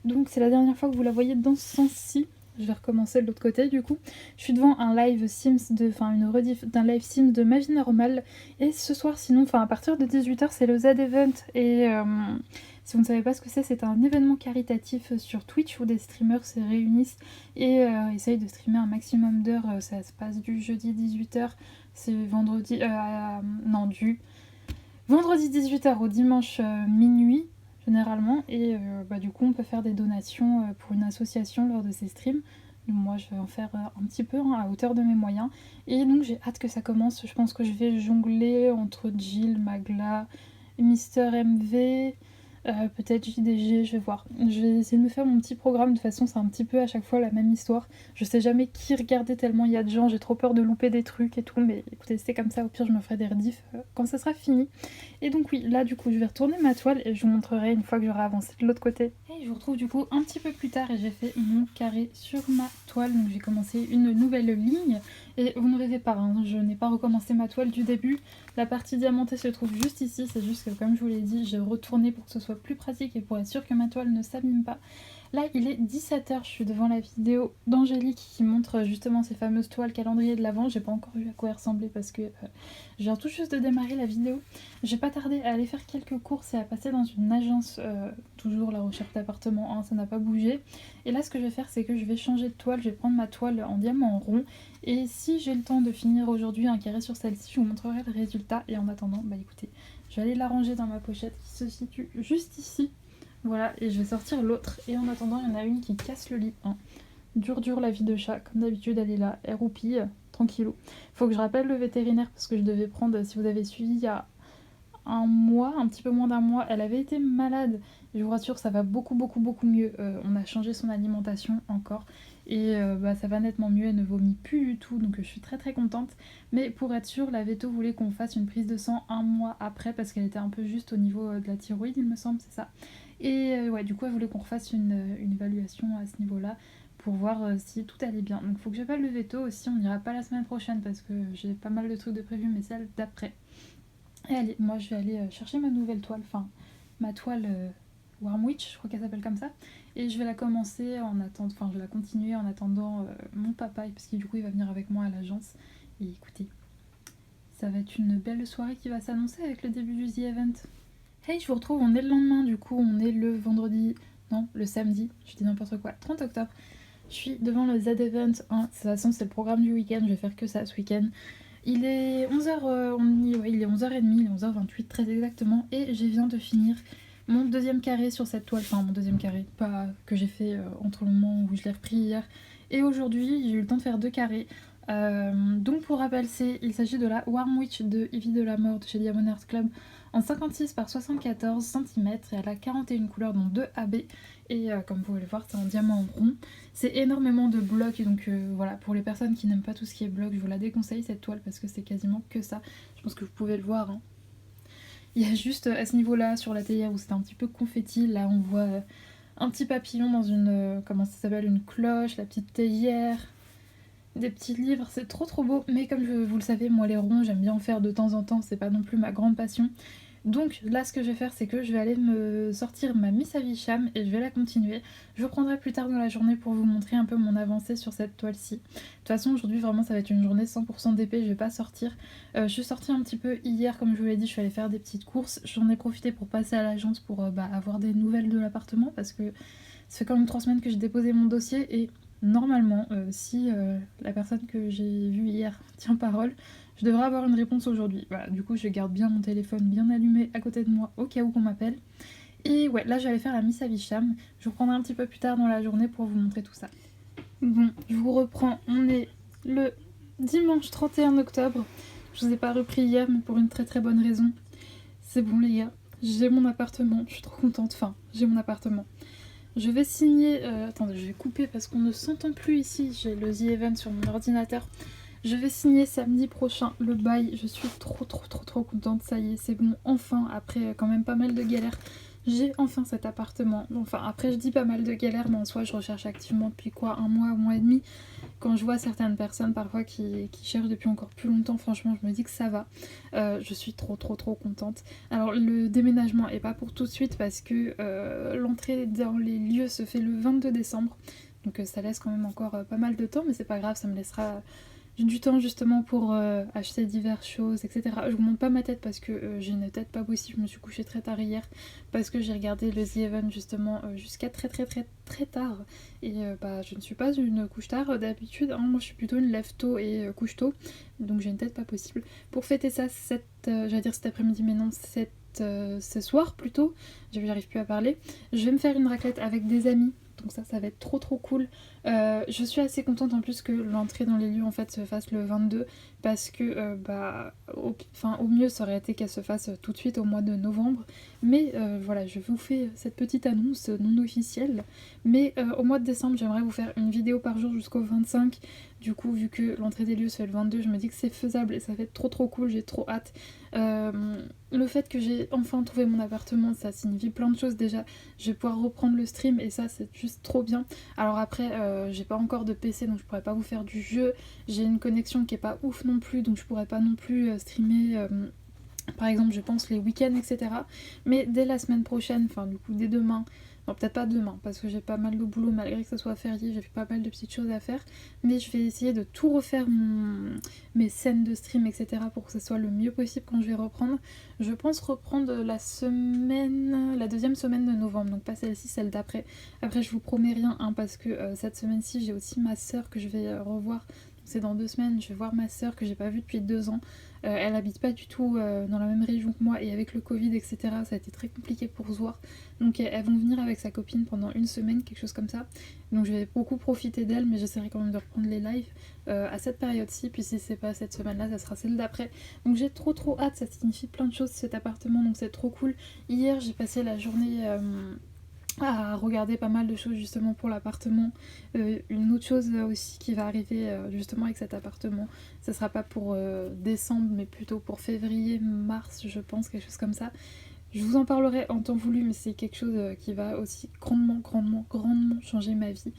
Donc c'est la dernière fois que vous la voyez dans ce sens-ci. Je vais recommencer de l'autre côté du coup. Je suis devant un live Sims une rediff d'un live Sims de Ma vie normale. Et ce soir sinon, à partir de 18h c'est le Z-Event. Et si vous ne savez pas ce que c'est un événement caritatif sur Twitch où des streamers se réunissent et essayent de streamer un maximum d'heures. Ça se passe du jeudi 18h, c'est vendredi... du vendredi 18h au dimanche minuit. Généralement, et du coup on peut faire des donations pour une association lors de ces streams. Donc moi je vais en faire un petit peu à hauteur de mes moyens, et donc j'ai hâte que ça commence. Je pense que je vais jongler entre Jill, Magla, Mister MV, Peut-être JDG, je vais voir. Je vais essayer de me faire mon petit programme, de toute façon c'est un petit peu à chaque fois la même histoire. Je sais jamais qui regarder tellement il y a de gens, j'ai trop peur de louper des trucs et tout, mais écoutez c'est comme ça, au pire je me ferai des rediffs quand ça sera fini. Et donc oui, là du coup je vais retourner ma toile et je vous montrerai une fois que j'aurai avancé de l'autre côté. Et je vous retrouve du coup un petit peu plus tard et j'ai fait mon carré sur ma toile, donc j'ai commencé une nouvelle ligne. Et vous ne rêvez pas, hein, je n'ai pas recommencé ma toile du début. La partie diamantée se trouve juste ici, c'est juste que comme je vous l'ai dit, j'ai retourné pour que ce soit plus pratique et pour être sûr que ma toile ne s'abîme pas. Là il est 17h, je suis devant la vidéo d'Angélique qui montre justement ces fameuses toiles calendrier de l'Avent. J'ai pas encore vu à quoi elles ressemblaient parce que je viens tout juste de démarrer la vidéo. J'ai pas tardé à aller faire quelques courses et à passer dans une agence, toujours la recherche d'appartement 1, ça n'a pas bougé. Et là ce que je vais faire c'est que je vais changer de toile, je vais prendre ma toile en diamant rond. Et si j'ai le temps de finir aujourd'hui un carré sur celle-ci, je vous montrerai le résultat. Et en attendant, bah écoutez, je vais aller la ranger dans ma pochette qui se situe juste ici. Voilà, et je vais sortir l'autre. Et en attendant, il y en a une qui casse le lit. Hein. Dur la vie de chat, comme d'habitude, elle est là, elle roupille, tranquillou. Faut que je rappelle le vétérinaire parce que je devais prendre, si vous avez suivi il y a un mois, un petit peu moins d'un mois, elle avait été malade. Je vous rassure, ça va beaucoup mieux. On a changé son alimentation encore. Et ça va nettement mieux, elle ne vomit plus du tout, donc je suis très contente. Mais pour être sûre, la véto voulait qu'on fasse une prise de sang un mois après parce qu'elle était un peu juste au niveau de la thyroïde, il me semble, c'est ça. Et ouais, du coup, elle voulait qu'on refasse une évaluation à ce niveau-là pour voir si tout allait bien. Donc faut que j'appelle le veto aussi, on n'ira pas la semaine prochaine parce que j'ai pas mal de trucs de prévu, mais celle d'après. Et allez, moi je vais aller chercher ma nouvelle toile, enfin ma toile Warmwitch, je crois qu'elle s'appelle comme ça. Et je vais la commencer en attendant, enfin je vais la continuer en attendant mon papa, parce que du coup il va venir avec moi à l'agence. Et écoutez, ça va être une belle soirée qui va s'annoncer avec le début du The Event. Hey, je vous retrouve, on est le lendemain, du coup on est le vendredi, non, le samedi, je dis n'importe quoi, 30 octobre. Je suis devant le Z Event 1, de toute façon c'est le programme du week-end, je vais faire que ça ce week-end. Il est 11h, il est 11h30, il est 11h28 très exactement, et je viens de finir mon deuxième carré sur cette toile, enfin mon deuxième carré, pas que j'ai fait entre le moment où je l'ai repris hier et aujourd'hui, j'ai eu le temps de faire 2 carrés. Donc pour rappel, il s'agit de la Warmwitch de Ivy de la Mort de chez Diamond Art Club en 56 par 74 cm et elle a 41 couleurs dont 2 AB et comme vous pouvez le voir c'est en diamant rond. C'est énormément de blocs donc voilà, pour les personnes qui n'aiment pas tout ce qui est bloc, je vous la déconseille cette toile parce que c'est quasiment que ça. Je pense que vous pouvez le voir. Hein. Il y a juste à ce niveau-là sur la théière où c'était un petit peu confetti, là on voit un petit papillon dans une, comment ça s'appelle, une cloche, la petite théière. Des petits livres, c'est trop beau, mais comme vous le savez, moi les ronds j'aime bien en faire de temps en temps, c'est pas non plus ma grande passion. Donc là ce que je vais faire c'est que je vais aller me sortir ma Miss Havisham et je vais la continuer. Je reprendrai plus tard dans la journée pour vous montrer un peu mon avancée sur cette toile-ci. De toute façon aujourd'hui vraiment ça va être une journée 100% d'épée, je vais pas sortir. Je suis sortie un petit peu hier comme je vous l'ai dit, je suis allée faire des petites courses. J'en ai profité pour passer à l'agence pour avoir des nouvelles de l'appartement parce que ça fait quand même 3 semaines que j'ai déposé mon dossier et normalement, si la personne que j'ai vue hier tient parole, je devrais avoir une réponse aujourd'hui. Voilà, du coup, je garde bien mon téléphone bien allumé à côté de moi au cas où qu'on m'appelle. Et ouais, là, j'allais faire la Miss Havisham. Je vous reprendrai un petit peu plus tard dans la journée pour vous montrer tout ça. Bon, je vous reprends. On est le dimanche 31 octobre. Je vous ai pas repris hier, mais pour une très bonne raison. C'est bon, les gars. J'ai mon appartement. Je suis trop contente. Enfin, j'ai mon appartement. Je vais signer... attendez, je vais couper parce qu'on ne s'entend plus ici. J'ai le The Event sur mon ordinateur. Je vais signer samedi prochain le bail. Je suis trop contente. Ça y est, c'est bon. Enfin, après quand même pas mal de galères, j'ai enfin cet appartement. Enfin, après je dis pas mal de galères, mais en soi je recherche activement depuis quoi, un mois et demi. Quand je vois certaines personnes parfois qui cherchent depuis encore plus longtemps, franchement je me dis que ça va. Je suis trop contente. Alors le déménagement est pas pour tout de suite parce que l'entrée dans les lieux se fait le 22 décembre. Donc ça laisse quand même encore pas mal de temps, mais c'est pas grave, ça me laissera du temps justement pour acheter diverses choses, etc. Je vous montre pas ma tête parce que j'ai une tête pas possible, je me suis couchée très tard hier parce que j'ai regardé le The Event justement jusqu'à très tard et je ne suis pas une couche tard d'habitude, hein. Moi je suis plutôt une lève tôt et couche tôt, donc j'ai une tête pas possible. Pour fêter ça, j'allais dire cet après-midi mais non, ce soir plutôt, j'arrive plus à parler, je vais me faire une raclette avec des amis. Donc ça va être trop cool. Je suis assez contente en plus que l'entrée dans les lieux en fait se fasse le 22 parce que au mieux ça aurait été qu'elle se fasse tout de suite au mois de novembre, mais voilà, je vous fais cette petite annonce non officielle, mais au mois de décembre j'aimerais vous faire une vidéo par jour jusqu'au 25. Du coup, vu que l'entrée des lieux se fait le 22, je me dis que c'est faisable et ça fait trop cool, j'ai trop hâte. Le fait que j'ai enfin trouvé mon appartement, ça signifie plein de choses. Déjà, je vais pouvoir reprendre le stream et ça c'est juste trop bien. Alors après, j'ai pas encore de PC donc je pourrais pas vous faire du jeu. J'ai une connexion qui est pas ouf non plus donc je pourrais pas non plus streamer. Par exemple, je pense les week-ends, etc. Mais dès la semaine prochaine, enfin du coup dès demain, non peut-être pas demain parce que j'ai pas mal de boulot malgré que ce soit férié, j'ai pas mal de petites choses à faire. Mais je vais essayer de tout refaire mes scènes de stream, etc. pour que ce soit le mieux possible quand je vais reprendre. Je pense reprendre la deuxième semaine de novembre, donc pas celle-ci, celle d'après. Après je vous promets rien hein, parce que cette semaine-ci j'ai aussi ma soeur que je vais revoir. C'est dans 2 semaines, je vais voir ma soeur que j'ai pas vue depuis 2 ans. Elle habite pas du tout dans la même région que moi et avec le Covid, etc., ça a été très compliqué pour se voir. Donc elles vont venir avec sa copine pendant une semaine, quelque chose comme ça. Donc je vais beaucoup profiter d'elle, mais j'essaierai quand même de reprendre les lives à cette période-ci. Puis si c'est pas cette semaine-là, ça sera celle d'après. Donc j'ai trop hâte, ça signifie plein de choses cet appartement, donc c'est trop cool. Hier j'ai passé la journée à regarder pas mal de choses justement pour l'appartement. Une autre chose aussi qui va arriver justement avec cet appartement, ça sera pas pour décembre mais plutôt pour février, mars je pense, quelque chose comme ça. Je vous en parlerai en temps voulu mais c'est quelque chose qui va aussi grandement changer ma vie.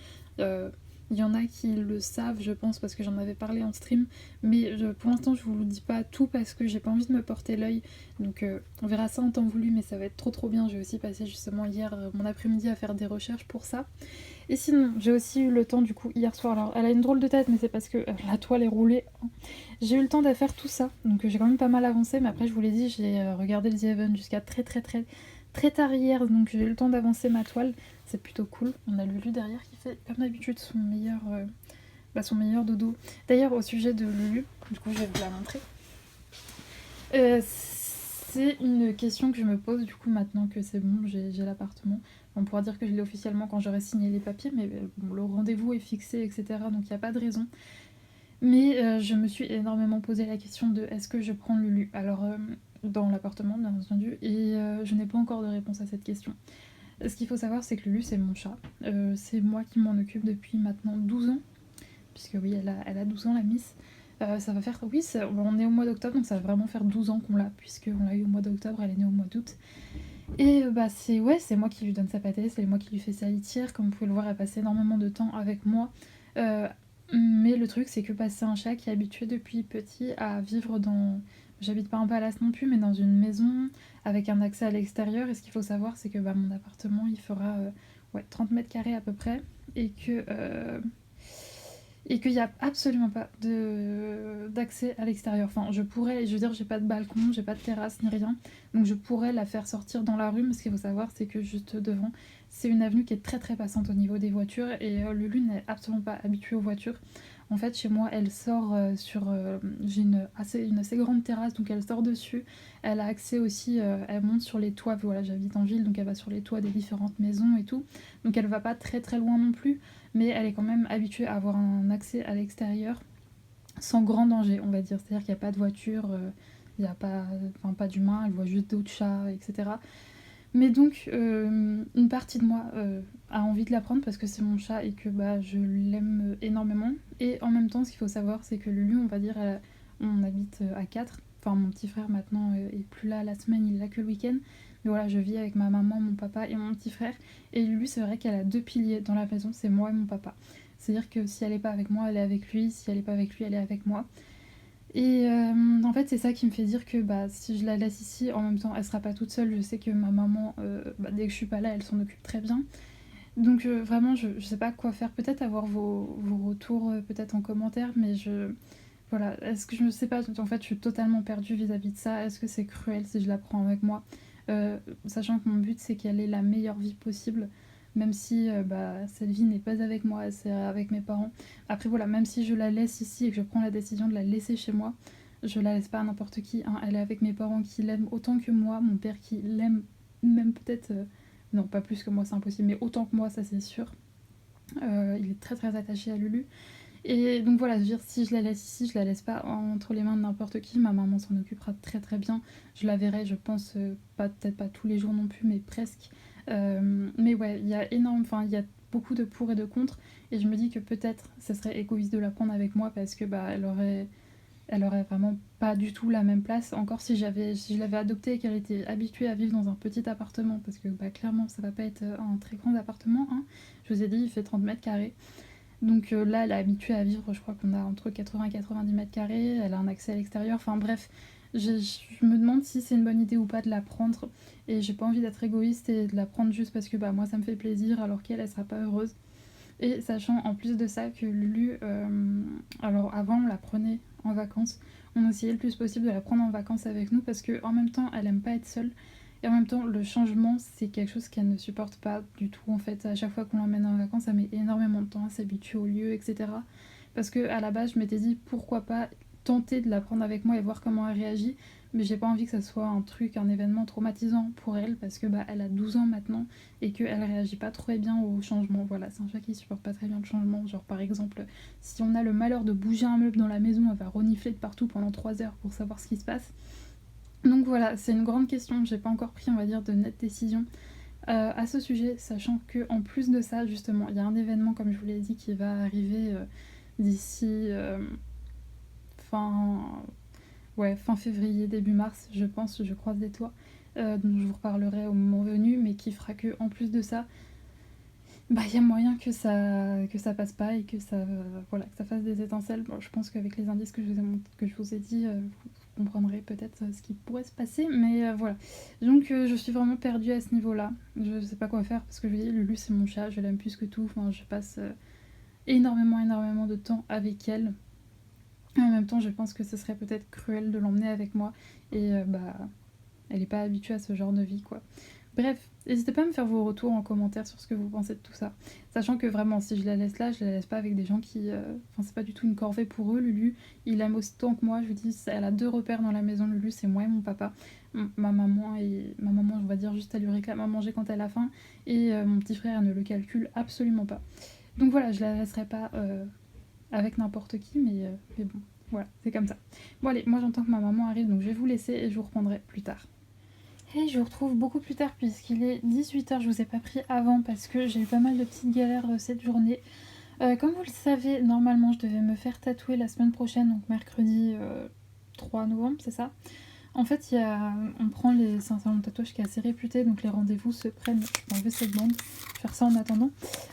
Il y en a qui le savent je pense parce que j'en avais parlé en stream, mais pour l'instant je vous le dis pas tout parce que j'ai pas envie de me porter l'œil, donc on verra ça en temps voulu, mais ça va être trop bien. J'ai aussi passé justement hier mon après-midi à faire des recherches pour ça. Et sinon j'ai aussi eu le temps du coup hier soir, alors elle a une drôle de tête mais c'est parce que la toile est roulée, j'ai eu le temps de faire tout ça, donc j'ai quand même pas mal avancé, mais après je vous l'ai dit j'ai regardé le The Event jusqu'à très tard hier, donc j'ai eu le temps d'avancer ma toile, c'est plutôt cool. On a Lulu derrière qui fait comme d'habitude son meilleur dodo. D'ailleurs au sujet de Lulu, du coup je vais vous la montrer. C'est une question que je me pose du coup maintenant que c'est bon, j'ai l'appartement. On pourra dire que je l'ai officiellement quand j'aurai signé les papiers, mais bon, le rendez-vous est fixé, etc. Donc il n'y a pas de raison. Mais je me suis énormément posé la question de est-ce que je prends Lulu alors dans l'appartement bien entendu, et je n'ai pas encore de réponse à cette question. Ce qu'il faut savoir c'est que Lulu c'est mon chat, c'est moi qui m'en occupe depuis maintenant 12 ans, puisque oui elle a 12 ans la Miss. Ça va faire, oui on est au mois d'octobre donc ça va vraiment faire 12 ans qu'on l'a, puisqu'on l'a eu au mois d'octobre, elle est née au mois d'août. Et c'est moi qui lui donne sa pâtée, c'est moi qui lui fais sa litière, comme vous pouvez le voir elle passe énormément de temps avec moi. Mais le truc c'est que c'est un chat qui est habitué depuis petit à vivre dans... J'habite pas en palace non plus mais dans une maison avec un accès à l'extérieur, et ce qu'il faut savoir c'est que mon appartement il fera 30 mètres carrés à peu près, et qu'il n'y a absolument pas d'accès à l'extérieur. Enfin, je pourrais, je veux dire, j'ai pas de balcon, j'ai pas de terrasse ni rien, donc je pourrais la faire sortir dans la rue, mais ce qu'il faut savoir, c'est que juste devant, c'est une avenue qui est très passante au niveau des voitures, et Lulu n'est absolument pas habituée aux voitures. En fait, chez moi, elle sort j'ai une assez grande terrasse, donc elle sort dessus. Elle a accès aussi, elle monte sur les toits, voilà, j'habite en ville, donc elle va sur les toits des différentes maisons et tout. Donc elle va pas très loin non plus, mais elle est quand même habituée à avoir un accès à l'extérieur sans grand danger, on va dire. C'est-à-dire qu'il n'y a pas de voiture, il n'y a pas d'humain, elle voit juste d'autres chats, etc. Mais donc, une partie de moi a envie de la prendre parce que c'est mon chat et que je l'aime énormément. Et en même temps, ce qu'il faut savoir, c'est que Lulu, on va dire, on habite à 4. Enfin, mon petit frère maintenant est plus là la semaine, il est là que le week-end. Mais voilà, je vis avec ma maman, mon papa et mon petit frère. Et Lulu, c'est vrai qu'elle a 2 piliers dans la maison, c'est moi et mon papa. C'est-à-dire que si elle n'est pas avec moi, elle est avec lui. Si elle n'est pas avec lui, elle est avec moi. Et en fait, c'est ça qui me fait dire que si je la laisse ici, en même temps, elle sera pas toute seule. Je sais que ma maman, dès que je suis pas là, elle s'en occupe très bien. Donc vraiment, je sais pas quoi faire. Peut-être avoir vos retours peut-être en commentaire, mais voilà. Est-ce que je sais pas, en fait, je suis totalement perdue vis-à-vis de ça. Est-ce que c'est cruel si je la prends avec moi, sachant que mon but, c'est qu'elle ait la meilleure vie possible, même si cette vie n'est pas avec moi, c'est avec mes parents. Après voilà, même si je la laisse ici et que je prends la décision de la laisser chez moi, je la laisse pas à n'importe qui, hein. Elle est avec mes parents qui l'aiment autant que moi, mon père qui l'aime même peut-être... non, pas plus que moi, c'est impossible, mais autant que moi, ça c'est sûr. Il est très très attaché à Lulu. Et donc voilà, je veux dire, si je la laisse ici, je la laisse pas entre les mains de n'importe qui. Ma maman s'en occupera très très bien. Je la verrai, je pense, peut-être pas tous les jours non plus, mais presque. Mais ouais, il y a il y a beaucoup de pour et de contre. Et je me dis que peut-être ça serait égoïste de la prendre avec moi parce que bah elle aurait vraiment pas du tout la même place. Encore si je l'avais adoptée et qu'elle était habituée à vivre dans un petit appartement, parce que bah clairement ça va pas être un très grand appartement. Hein. Je vous ai dit, il fait 30 mètres carrés. Donc là, elle est habituée à vivre, je crois qu'on a entre 80 et 90 mètres carrés, elle a un accès à l'extérieur, enfin bref, je me demande si c'est une bonne idée ou pas de la prendre, et j'ai pas envie d'être égoïste et de la prendre juste parce que bah moi ça me fait plaisir alors qu'elle, elle sera pas heureuse. Et sachant en plus de ça que Lulu, alors avant on la prenait en vacances, on essayait le plus possible de la prendre en vacances avec nous parce que en même temps elle aime pas être seule et en même temps le changement c'est quelque chose qu'elle ne supporte pas du tout en fait. À chaque fois qu'on l'emmène en vacances ça met énormément de temps à s'habituer au lieu, etc. Parce que à la base je m'étais dit pourquoi pas tenter de la prendre avec moi et voir comment elle réagit, mais j'ai pas envie que ça soit un événement traumatisant pour elle parce que bah elle a 12 ans maintenant et qu'elle réagit pas très bien au changement. Voilà, c'est un chat qui supporte pas très bien le changement. Genre par exemple, si on a le malheur de bouger un meuble dans la maison, elle va renifler de partout pendant 3 heures pour savoir ce qui se passe. Donc voilà, c'est une grande question. J'ai pas encore pris, on va dire, de nette décision à ce sujet, sachant que en plus de ça, justement, il y a un événement, comme je vous l'ai dit, qui va arriver d'ici fin fin février, début mars, je pense, je croise les doigts, dont je vous reparlerai au moment venu, mais qui fera que en plus de ça, bah il y a moyen que ça passe pas et que ça voilà, que ça fasse des étincelles. Bon, je pense qu'avec les indices que je vous ai dit, vous comprendrez peut-être ce qui pourrait se passer, mais voilà. Donc je suis vraiment perdue à ce niveau-là. Je sais pas quoi faire parce que je vous dis, Lulu c'est mon chat, je l'aime plus que tout. Enfin, je passe énormément de temps avec elle. Et en même temps, je pense que ce serait peut-être cruel de l'emmener avec moi et bah elle est pas habituée à ce genre de vie quoi. Bref, n'hésitez pas à me faire vos retours en commentaire sur ce que vous pensez de tout ça. Sachant que vraiment, si je la laisse là, je la laisse pas avec des gens qui... Enfin, c'est pas du tout une corvée pour eux, Lulu. Il aime aussi tant que moi, je vous dis, elle a 2 repères dans la maison, Lulu, c'est moi et mon papa. Ma maman, je vais dire juste, elle lui réclame à manger quand elle a faim. Et mon petit frère ne le calcule absolument pas. Donc voilà, je la laisserai pas avec n'importe qui, mais bon, voilà, c'est comme ça. Bon allez, moi j'entends que ma maman arrive, donc je vais vous laisser et je vous reprendrai plus tard. Et je vous retrouve beaucoup plus tard puisqu'il est 18h, je vous ai pas pris avant parce que j'ai eu pas mal de petites galères cette journée. Comme vous le savez, normalement je devais me faire tatouer la semaine prochaine, donc mercredi 3 novembre, c'est ça. En fait, on prend c'est un salon de tatouage qui est assez réputé, donc les rendez-vous se prennent. Je vais enlever cette bande, je vais faire ça en attendant.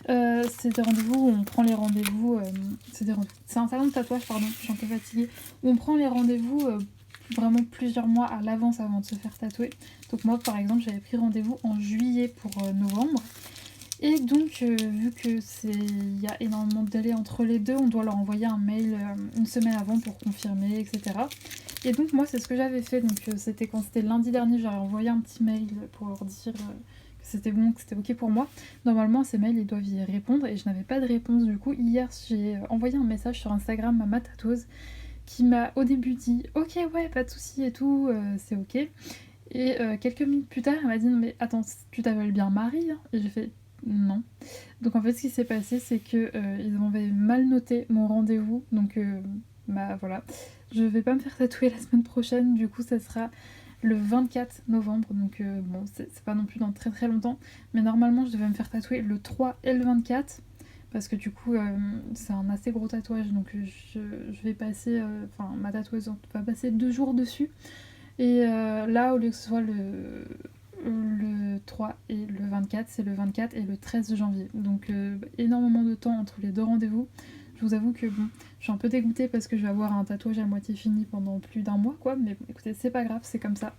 C'est des rendez-vous où on prend les rendez-vous. C'est un salon de tatouage, pardon, je suis un peu fatiguée, où on prend les rendez-vous vraiment plusieurs mois à l'avance avant de se faire tatouer. Donc moi par exemple j'avais pris rendez-vous en juillet pour novembre. Et donc vu que il y a énormément de délai entre les deux, on doit leur envoyer un mail une semaine avant pour confirmer, etc. Et donc moi c'est ce que j'avais fait, donc c'était quand c'était lundi dernier, j'avais envoyé un petit mail pour leur dire que c'était bon, que c'était ok pour moi. Normalement ces mails ils doivent y répondre et je n'avais pas de réponse. Du coup hier j'ai envoyé un message sur Instagram à ma tatoueuse qui m'a au début dit ok ouais pas de soucis et tout, c'est ok. Et quelques minutes plus tard elle m'a dit non mais attends tu t'appelles bien Marie hein. Et j'ai fait non. Donc en fait ce qui s'est passé c'est que ils avaient mal noté mon rendez-vous, donc bah voilà. Je vais pas me faire tatouer la semaine prochaine, du coup ça sera le 24 novembre, donc bon c'est pas non plus dans très très longtemps, mais normalement je devais me faire tatouer le 3 et le 24 parce que du coup c'est un assez gros tatouage, donc je vais passer, ma tatoueuse va passer 2 jours dessus, et là au lieu que ce soit le 3 et le 24, c'est le 24 et le 13 janvier, donc énormément de temps entre les deux rendez-vous. Je vous avoue que bon, je suis un peu dégoûtée parce que je vais avoir un tatouage à moitié fini pendant plus d'1 mois quoi, mais bon, écoutez c'est pas grave, c'est comme ça.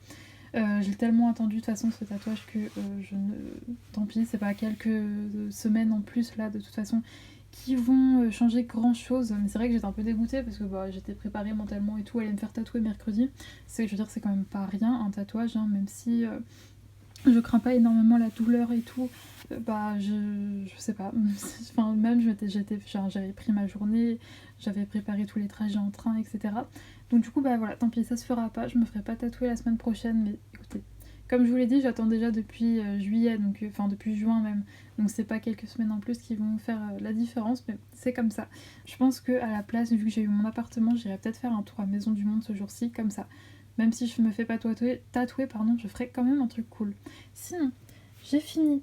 J'ai tellement attendu de toute façon ce tatouage que tant pis, c'est pas quelques semaines en plus là de toute façon qui vont changer grand chose. Mais c'est vrai que j'étais un peu dégoûtée parce que bah, j'étais préparée mentalement et tout à aller me faire tatouer mercredi. Je veux dire c'est quand même pas rien un tatouage, hein, même si je crains pas énormément la douleur et tout. Bah je sais pas. Enfin même j'avais pris ma journée, j'avais préparé tous les trajets en train, etc. Donc du coup bah voilà, tant pis ça se fera pas, je me ferai pas tatouer la semaine prochaine, mais écoutez, Comme je vous l'ai dit, j'attends déjà depuis juillet, donc enfin depuis juin même. Donc c'est pas quelques semaines en plus qui vont faire la différence, mais c'est comme ça. Je pense que à la place, vu que j'ai eu mon appartement, j'irai peut-être faire un tour à Maison du Monde ce jour-ci, comme ça. Même si je me fais pas tatouer, pardon, je ferai quand même un truc cool. Sinon, j'ai fini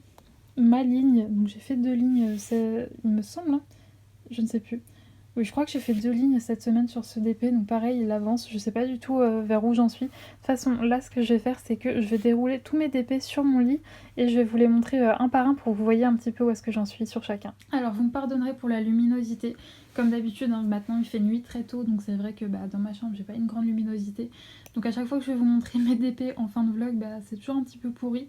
ma ligne, donc j'ai fait 2 lignes, il me semble, hein, je ne sais plus. Oui, je crois que j'ai fait 2 lignes cette semaine sur ce DP, donc pareil, il avance, je sais pas du tout vers où j'en suis. De toute façon, là, ce que je vais faire, c'est que je vais dérouler tous mes DP sur mon lit et je vais vous les montrer un par un pour que vous voyez un petit peu où est-ce que j'en suis sur chacun. Alors, vous me pardonnerez pour la luminosité. Comme d'habitude, hein, maintenant il fait nuit très tôt, donc c'est vrai que dans ma chambre, j'ai pas une grande luminosité. Donc à chaque fois que je vais vous montrer mes DP en fin de vlog, c'est toujours un petit peu pourri.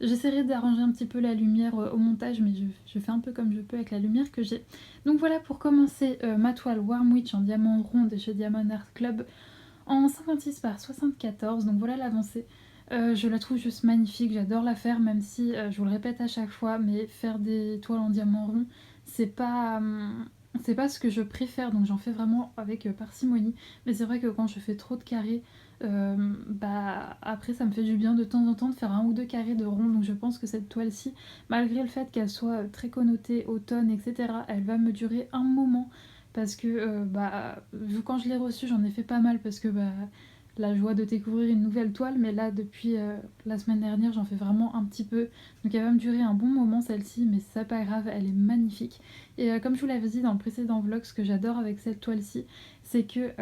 J'essaierai d'arranger un petit peu la lumière au montage, mais je fais un peu comme je peux avec la lumière que j'ai. Donc voilà, pour commencer, ma toile Warm Witch en diamant rond de chez Diamond Art Club en 56 par 74. Donc voilà l'avancée. Je la trouve juste magnifique, j'adore la faire, même si je vous le répète à chaque fois, mais faire des toiles en diamant rond, c'est pas ce que je préfère, donc j'en fais vraiment avec parcimonie. Mais c'est vrai que quand je fais trop de carrés, après ça me fait du bien de temps en temps de faire 1 ou 2 carrés de rond. Donc je pense que cette toile-ci, malgré le fait qu'elle soit très connotée automne, etc., elle va me durer un moment. Parce que vu quand je l'ai reçue, j'en ai fait pas mal parce que la joie de découvrir une nouvelle toile, mais là depuis la semaine dernière j'en fais vraiment un petit peu, donc elle va me durer un bon moment celle-ci, mais c'est pas grave, elle est magnifique. Et comme je vous l'avais dit dans le précédent vlog, ce que j'adore avec cette toile-ci, c'est que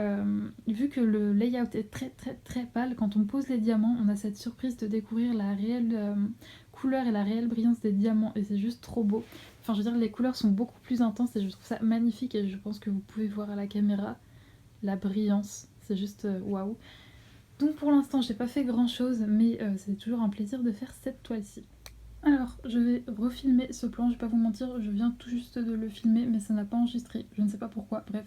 vu que le layout est très très très pâle, quand on pose les diamants, on a cette surprise de découvrir la réelle couleur et la réelle brillance des diamants, et c'est juste trop beau. Enfin je veux dire, les couleurs sont beaucoup plus intenses et je trouve ça magnifique, et je pense que vous pouvez voir à la caméra la brillance, c'est juste waouh. Donc pour l'instant j'ai pas fait grand chose, mais c'est toujours un plaisir de faire cette toile-ci. Alors je vais refilmer ce plan, je vais pas vous mentir, je viens tout juste de le filmer mais ça n'a pas enregistré, je ne sais pas pourquoi, bref.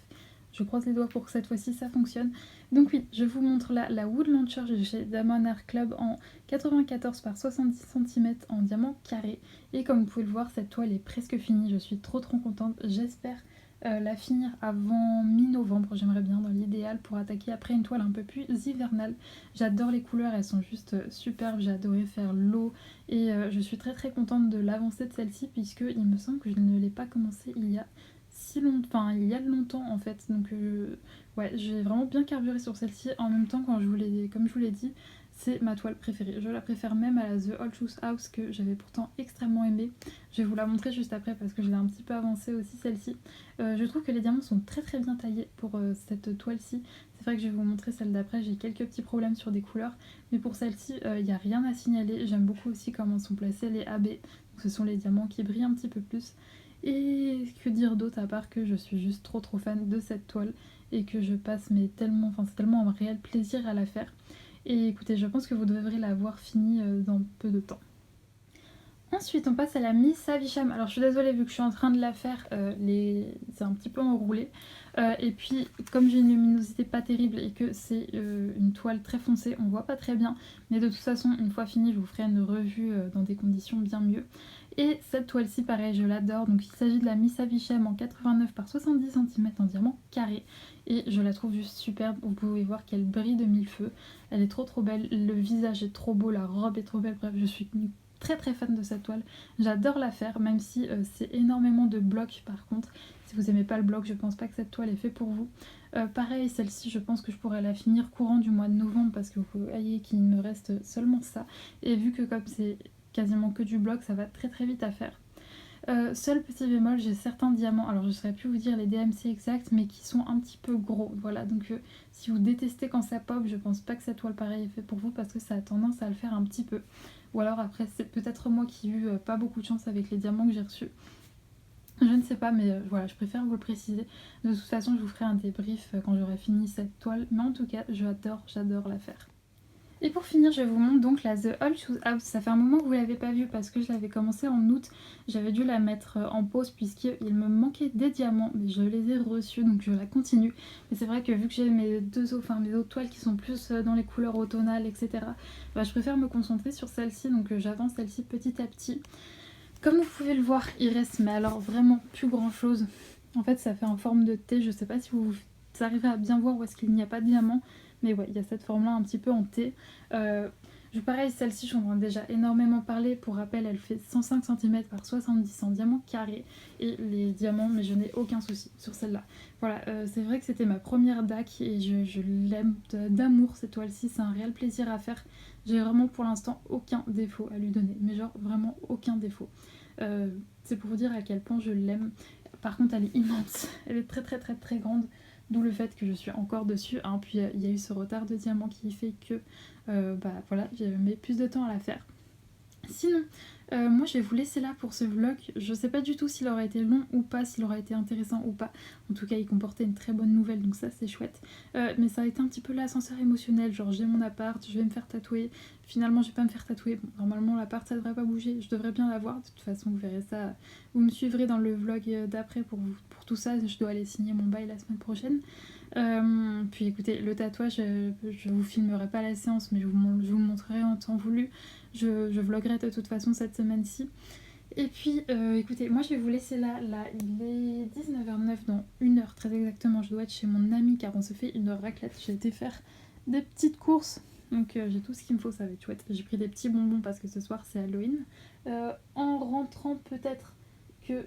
Je croise les doigts pour que cette fois-ci ça fonctionne. Donc oui, je vous montre là la Wood Launcher de chez Diamond Art Club en 94 par 70 cm en diamant carré. Et comme vous pouvez le voir, cette toile est presque finie, je suis trop contente, j'espère la finir avant mi-novembre, j'aimerais bien dans l'idéal pour attaquer après une toile un peu plus hivernale. J'adore les couleurs, elles sont juste superbes, j'ai adoré faire l'eau et je suis très contente de l'avancée de celle-ci puisque il me semble que je ne l'ai pas commencé il y a si longtemps, enfin il y a longtemps en fait, donc ouais, j'ai vraiment bien carburé sur celle-ci. En même temps, comme je vous l'ai dit, c'est ma toile préférée. Je la préfère même à la The Old Shoes House que j'avais pourtant extrêmement aimée. Je vais vous la montrer juste après parce que je l'ai un petit peu avancée aussi celle-ci. Je trouve que les diamants sont très bien taillés pour cette toile-ci. C'est vrai que je vais vous montrer celle d'après, j'ai quelques petits problèmes sur des couleurs. Mais pour celle-ci, il n'y a rien à signaler. J'aime beaucoup aussi comment sont placés les AB. Donc ce sont les diamants qui brillent un petit peu plus. Et que dire d'autre à part que je suis juste trop fan de cette toile et que je passe c'est tellement un réel plaisir à la faire. Et écoutez, je pense que vous devrez l'avoir finie dans peu de temps. Ensuite, on passe à la Miss Havisham. Alors, je suis désolée, vu que je suis en train de la faire, c'est un petit peu enroulé. Et puis, comme j'ai une luminosité pas terrible et que c'est une toile très foncée, on voit pas très bien. Mais de toute façon, une fois fini, je vous ferai une revue dans des conditions bien mieux. Et cette toile-ci, pareil, je l'adore. Donc, il s'agit de la Miss Havisham en 89 par 70 cm en diamant carré. Et je la trouve juste superbe. Vous pouvez voir qu'elle brille de mille feux. Elle est trop belle. Le visage est trop beau, la robe est trop belle. Bref, je suis très fan de cette toile. J'adore la faire, même si c'est énormément de blocs par contre. Si vous aimez pas le bloc, je pense pas que cette toile est faite pour vous. Pareil, celle-ci, je pense que je pourrais la finir courant du mois de novembre parce que vous voyez qu'il me reste seulement ça. Et vu que comme c'est quasiment que du bloc, ça va très vite à faire. Seul petit bémol, j'ai certains diamants, alors je ne saurais plus vous dire les DMC exacts, mais qui sont un petit peu gros. Voilà, donc si vous détestez quand ça pop, je pense pas que cette toile pareille est faite pour vous parce que ça a tendance à le faire un petit peu. Ou alors après, c'est peut-être moi qui ai eu pas beaucoup de chance avec les diamants que j'ai reçus. Je ne sais pas, mais voilà, je préfère vous le préciser. De toute façon, je vous ferai un débrief quand j'aurai fini cette toile, mais en tout cas, j'adore la faire. Et pour finir, je vous montre donc la The Old Shoes House. Ça fait un moment que vous l'avez pas vue parce que je l'avais commencé en août. J'avais dû la mettre en pause puisqu'il me manquait des diamants, mais je les ai reçus donc je la continue. Mais c'est vrai que vu que j'ai mes autres toiles qui sont plus dans les couleurs automnales, etc., je préfère me concentrer sur celle-ci, donc j'avance celle-ci petit à petit. Comme vous pouvez le voir, il reste mais alors vraiment plus grand chose. En fait, ça fait en forme de T. Je sais pas si vous arrivez à bien voir où est-ce qu'il n'y a pas de diamant. Mais ouais, il y a cette forme là un petit peu en T. Pareil, celle-ci, j'en ai déjà énormément parlé. Pour rappel, elle fait 105 cm par 70 en diamant carré. Et les diamants, mais je n'ai aucun souci sur celle-là. Voilà, c'est vrai que c'était ma première DAC et je l'aime d'amour cette toile-ci. C'est un réel plaisir à faire. J'ai vraiment pour l'instant aucun défaut à lui donner. Mais genre vraiment aucun défaut. C'est pour vous dire à quel point je l'aime. Par contre, elle est immense. Elle est très très très très grande. D'où le fait que je suis encore dessus. Hein. Puis il y a eu ce retard de diamant qui fait que voilà, j'ai mis plus de temps à la faire. Sinon, moi je vais vous laisser là pour ce vlog. Je sais pas du tout s'il aurait été long ou pas, s'il aurait été intéressant ou pas. En tout cas, il comportait une très bonne nouvelle, donc ça c'est chouette. Mais ça a été un petit peu l'ascenseur émotionnel, genre j'ai mon appart, je vais me faire tatouer. Finalement, je vais pas me faire tatouer. Bon, normalement, l'appart ça devrait pas bouger, je devrais bien l'avoir. De toute façon, vous verrez ça. Vous me suivrez dans le vlog d'après pour tout ça. Je dois aller signer mon bail la semaine prochaine. Puis écoutez, le tatouage, je vous filmerai pas la séance, mais je vous montrerai en temps voulu. Je vloggerai de toute façon cette semaine-ci. Et puis écoutez, moi je vais vous laisser là, il est 19h09, dans 1 heure très exactement, je dois être chez mon ami car on se fait une raclette. J'ai été faire des petites courses, donc j'ai tout ce qu'il me faut, ça va être chouette. J'ai pris des petits bonbons parce que ce soir c'est Halloween. En rentrant peut-être que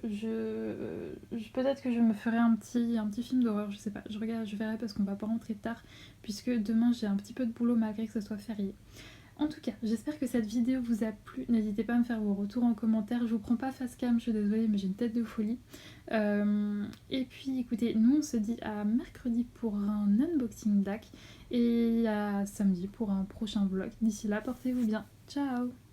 peut-être que je me ferai un petit film d'horreur, je sais pas, je verrai parce qu'on va pas rentrer tard puisque demain j'ai un petit peu de boulot malgré que ce soit férié. En tout cas, j'espère que cette vidéo vous a plu. N'hésitez pas à me faire vos retours en commentaire. Je vous prends pas face cam, je suis désolée, mais j'ai une tête de folie. Et puis écoutez, nous on se dit à mercredi pour un unboxing DAC et à samedi pour un prochain vlog. D'ici là, portez-vous bien. Ciao!